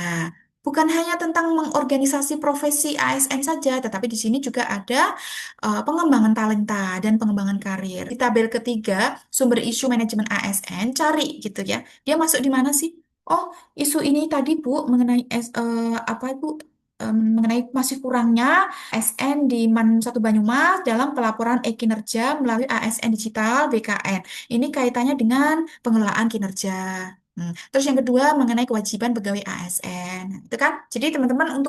Bukan hanya tentang mengorganisasi profesi ASN saja, tetapi di sini juga ada pengembangan talenta dan pengembangan karir. Di tabel ketiga, sumber isu manajemen ASN, cari gitu ya. Dia masuk di mana sih? Oh, isu ini tadi Bu mengenai apa Bu? Mengenai masih kurangnya ASN di Man 1 Banyumas dalam pelaporan e-kinerja melalui ASN Digital BKN. Ini kaitannya dengan pengelolaan kinerja. Terus yang kedua mengenai kewajiban pegawai ASN. Itu kan? Jadi teman-teman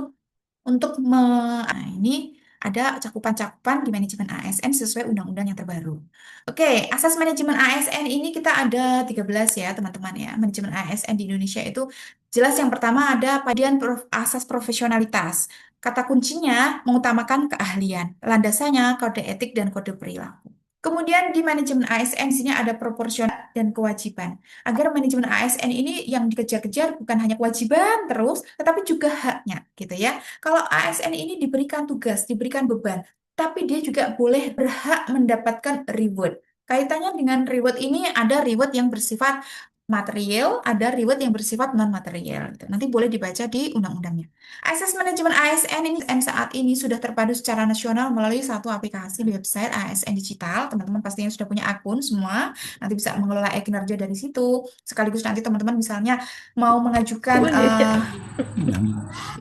ini ada cakupan-cakupan di manajemen ASN sesuai undang-undang yang terbaru. Oke, asas manajemen ASN ini kita ada 13 ya, teman-teman ya. Manajemen ASN di Indonesia itu jelas yang pertama ada asas profesionalitas. Kata kuncinya mengutamakan keahlian. Landasannya kode etik dan kode perilaku. Kemudian di manajemen ASN di sini ada proporsional dan kewajiban. Agar manajemen ASN ini yang dikejar-kejar bukan hanya kewajiban terus, tetapi juga haknya gitu ya. Kalau ASN ini diberikan tugas, diberikan beban, tapi dia juga boleh berhak mendapatkan reward. Kaitannya dengan reward ini ada reward yang bersifat material, ada reward yang bersifat non-material. Nanti boleh dibaca di undang-undangnya. Akses manajemen ASN ini saat ini sudah terpadu secara nasional melalui satu aplikasi di website ASN Digital. Teman-teman pastinya sudah punya akun semua, nanti bisa mengelola e-kinerja dari situ. Sekaligus nanti teman-teman misalnya mau mengajukan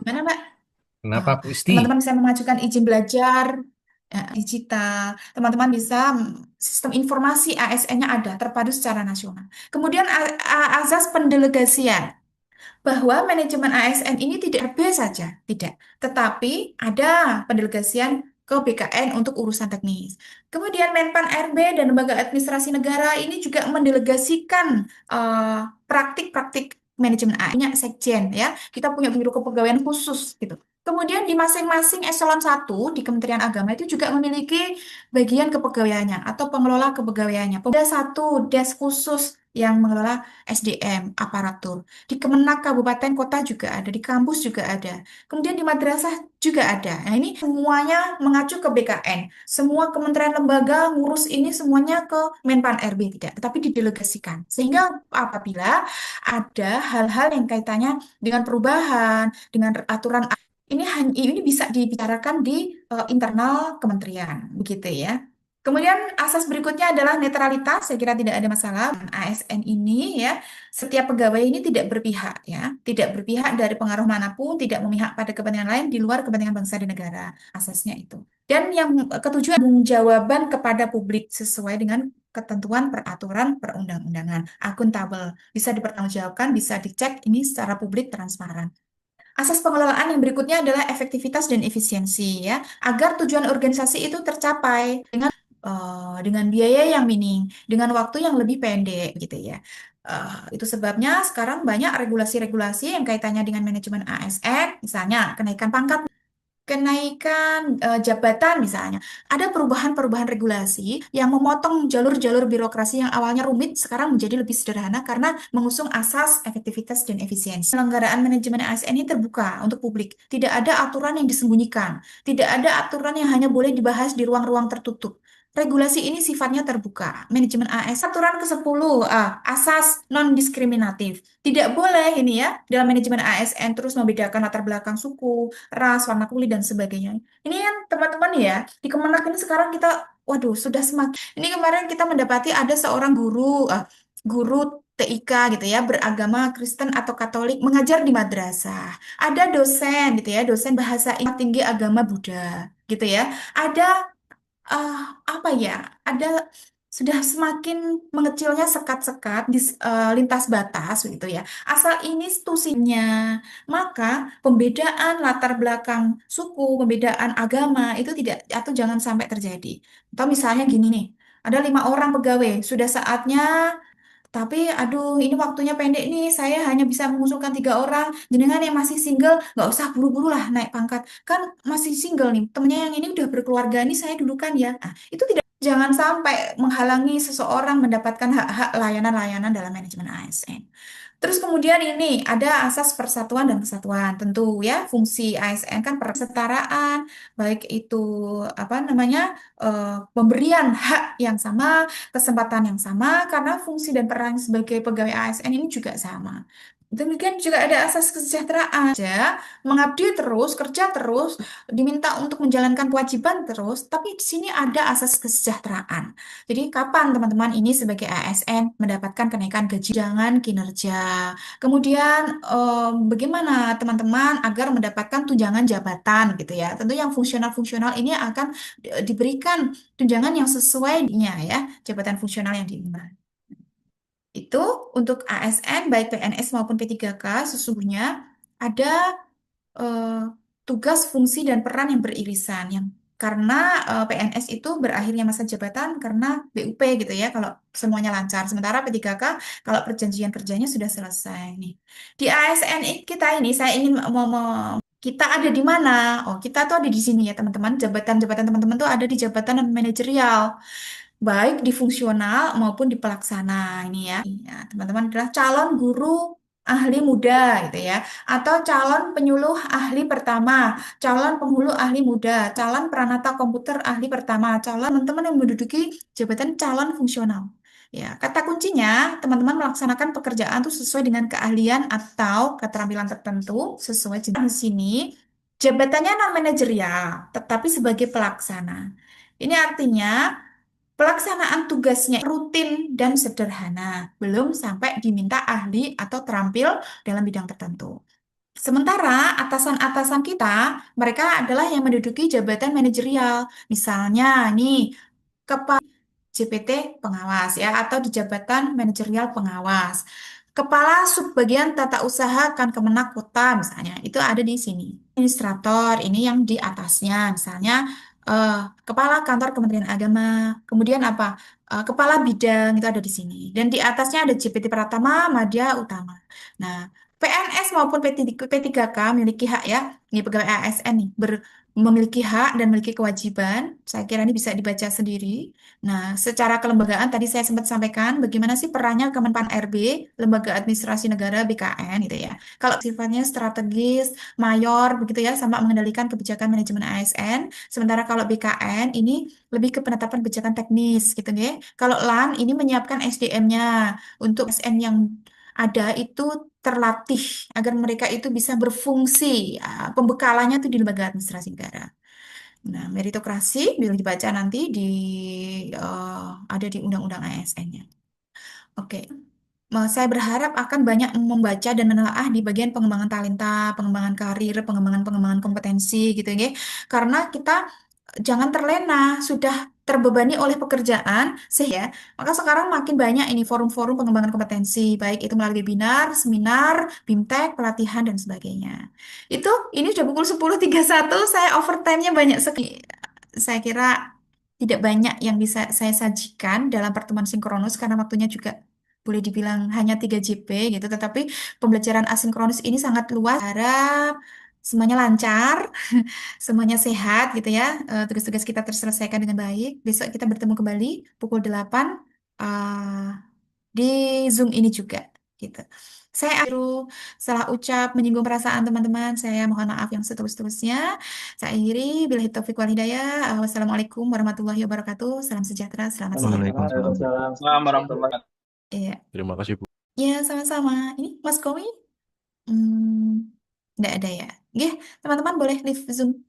gimana Mbak? Kenapa Bu Isti? Teman-teman bisa mengajukan izin belajar digital. Teman-teman bisa sistem informasi ASN-nya ada terpadu secara nasional. Kemudian azas pendelegasian bahwa manajemen ASN ini tidak RB saja, tidak, tetapi ada pendelegasian ke BKN untuk urusan teknis. Kemudian Menpan RB dan Lembaga Administrasi Negara ini juga mendelegasikan praktik-praktik manajemen ASN, punya sekjen ya. Kita punya biro kepegawaian khusus gitu. Kemudian di masing-masing eselon 1 di Kementerian Agama itu juga memiliki bagian kepegawaiannya atau pengelola kepegawaiannya. Ada satu desk khusus yang mengelola SDM, aparatur. Di Kemenak Kabupaten Kota juga ada, di kampus juga ada. Kemudian di madrasah juga ada. Nah, ini semuanya mengacu ke BKN. Semua kementerian lembaga ngurus ini semuanya ke Menpan RB tidak, tetapi didelegasikan. Sehingga apabila ada hal-hal yang kaitannya dengan perubahan, dengan aturan ini bisa dibicarakan di internal kementerian, begitu ya. Kemudian asas berikutnya adalah netralitas. Saya kira tidak ada masalah. ASN ini ya, setiap pegawai ini tidak berpihak ya, tidak berpihak dari pengaruh manapun, tidak memihak pada kepentingan lain di luar kepentingan bangsa dan negara. Asasnya itu. Dan yang ketujuh, jawaban kepada publik sesuai dengan ketentuan peraturan perundang-undangan, akuntabel, bisa dipertanggungjawabkan, bisa dicek ini secara publik transparan. Asas pengelolaan yang berikutnya adalah efektivitas dan efisiensi ya, agar tujuan organisasi itu tercapai dengan biaya yang minim, dengan waktu yang lebih pendek gitu ya. Itu sebabnya sekarang banyak regulasi-regulasi yang kaitannya dengan manajemen ASN, misalnya kenaikan pangkat kenaikan jabatan misalnya. Ada perubahan-perubahan regulasi yang memotong jalur-jalur birokrasi yang awalnya rumit sekarang menjadi lebih sederhana karena mengusung asas efektivitas dan efisiensi. Penyelenggaraan manajemen ASN ini terbuka untuk publik. Tidak ada aturan yang disembunyikan. Tidak ada aturan yang hanya boleh dibahas di ruang-ruang tertutup. Regulasi ini sifatnya terbuka. Manajemen AS aturan ke-10 asas non-diskriminatif. Tidak boleh ini ya dalam manajemen ASN terus membedakan latar belakang suku, ras, warna kulit dan sebagainya. Ini kan teman-teman ya, di Kemenak ini sekarang kita waduh sudah semakin ini kemarin kita mendapati ada seorang guru TIK gitu ya, beragama Kristen atau Katolik mengajar di madrasah. Ada dosen gitu ya, dosen bahasa Inggris tinggi agama Buddha gitu ya. Ada apa ya, ada sudah semakin mengecilnya sekat-sekat di lintas batas gitu ya. Asal ini institusinya, maka pembedaan latar belakang suku, pembedaan agama itu tidak atau jangan sampai terjadi. Atau misalnya gini nih, ada 5 orang pegawai, sudah saatnya tapi aduh ini waktunya pendek nih, saya hanya bisa mengusulkan 3 orang. Jenengan yang masih single, nggak usah buru-buru lah naik pangkat. Kan masih single nih, temennya yang ini udah berkeluarga nih saya dulukan ya. Nah, itu tidak jangan sampai menghalangi seseorang mendapatkan hak-hak layanan-layanan dalam manajemen ASN. Terus kemudian ini ada asas persatuan dan kesatuan. Tentu ya, fungsi ASN kan persetaraan, baik itu apa namanya pemberian hak yang sama, kesempatan yang sama karena fungsi dan peran sebagai pegawai ASN ini juga sama. Demikian juga ada asas kesejahteraan. Ya, mengabdi terus, kerja terus, diminta untuk menjalankan kewajiban terus, tapi di sini ada asas kesejahteraan. Jadi kapan teman-teman ini sebagai ASN mendapatkan kenaikan gaji, jangan kinerja. Kemudian bagaimana teman-teman agar mendapatkan tunjangan jabatan gitu ya. Tentu yang fungsional-fungsional ini akan diberikan tunjangan yang sesuainya ya, jabatan fungsional yang diimban. Itu untuk ASN baik PNS maupun P3K sesungguhnya ada eh, tugas, fungsi, dan peran yang beririsan yang karena PNS itu berakhirnya masa jabatan karena BUP gitu ya kalau semuanya lancar. Sementara P3K kalau perjanjian kerjanya sudah selesai nih. Di ASN kita ini saya ingin kita ada di mana? Oh, kita tuh ada di sini ya teman-teman. Jabatan-jabatan teman-teman tuh ada di jabatan manajerial baik di fungsional maupun di pelaksana ini ya. Ya, teman-teman adalah calon guru ahli muda gitu ya, atau calon penyuluh ahli pertama, calon penghulu ahli muda, calon peranata komputer ahli pertama, calon teman-teman yang menduduki jabatan calon fungsional. Ya, kata kuncinya teman-teman melaksanakan pekerjaan itu sesuai dengan keahlian atau keterampilan tertentu sesuai jenis di sini. Jabatannya non manajerial, tetapi sebagai pelaksana. Ini artinya pelaksanaan tugasnya rutin dan sederhana, belum sampai diminta ahli atau terampil dalam bidang tertentu. Sementara atasan-atasan kita, mereka adalah yang menduduki jabatan manajerial. Misalnya nih, kepala JPT pengawas ya, atau di jabatan manajerial pengawas. Kepala Subbagian Tata Usaha Kemenak Kota misalnya, itu ada di sini. Administrator ini yang di atasnya, misalnya eh, Kepala Kantor Kementerian Agama, kemudian apa? Kepala Bidang itu ada di sini. Dan di atasnya ada JPT Pratama, Madya Utama. Nah, PNS maupun P3K memiliki hak ya, ini pegawai ASN nih, memiliki hak dan memiliki kewajiban. Saya kira ini bisa dibaca sendiri. Nah, secara kelembagaan tadi saya sempat sampaikan bagaimana sih perannya Kemenpan RB, Lembaga Administrasi Negara BKN gitu ya. Kalau sifatnya strategis, mayor begitu ya, sama mengendalikan kebijakan manajemen ASN. Sementara kalau BKN ini lebih ke penetapan kebijakan teknis gitu ya. Kalau LAN ini menyiapkan SDM-nya untuk ASN yang ada itu terlatih agar mereka itu bisa berfungsi. Ya, pembekalannya itu di lembaga administrasi negara. Nah, meritokrasi bila dibaca nanti ada di Undang-Undang ASN-nya. Oke. Saya berharap akan banyak membaca dan menelaah di bagian pengembangan talenta, pengembangan karir, pengembangan kompetensi gitu ya. Karena kita jangan terlena, sudah terbebani oleh pekerjaan, sehingga maka sekarang makin banyak ini forum-forum pengembangan kompetensi, baik itu melalui webinar, seminar, BIMTEK, pelatihan dan sebagainya. Itu ini sudah pukul 10.31, saya overtime-nya banyak sekali. Saya kira tidak banyak yang bisa saya sajikan dalam pertemuan sinkronus karena waktunya juga boleh dibilang hanya 3 JP gitu, tetapi pembelajaran asinkronus ini sangat luas. Harap semuanya lancar, semuanya sehat gitu ya. Tugas-tugas kita terselesaikan dengan baik. Besok kita bertemu kembali pukul 8 eh, di Zoom ini juga gitu. Saya akhiru salah ucap menyinggung perasaan teman-teman. Saya mohon maaf yang setulus-tulusnya. Saya akhiri billahi taufiq wal hidayah. Wassalamualaikum warahmatullahi wabarakatuh. Salam sejahtera, selamat siang. Waalaikumsalam. Assalamualaikum warahmatullahi wabarakatuh. Iya, Terima kasih, Bu. ya sama-sama. Ini Mas Komi, hmm, nggak ada ya. Oke, teman-teman boleh leave Zoom.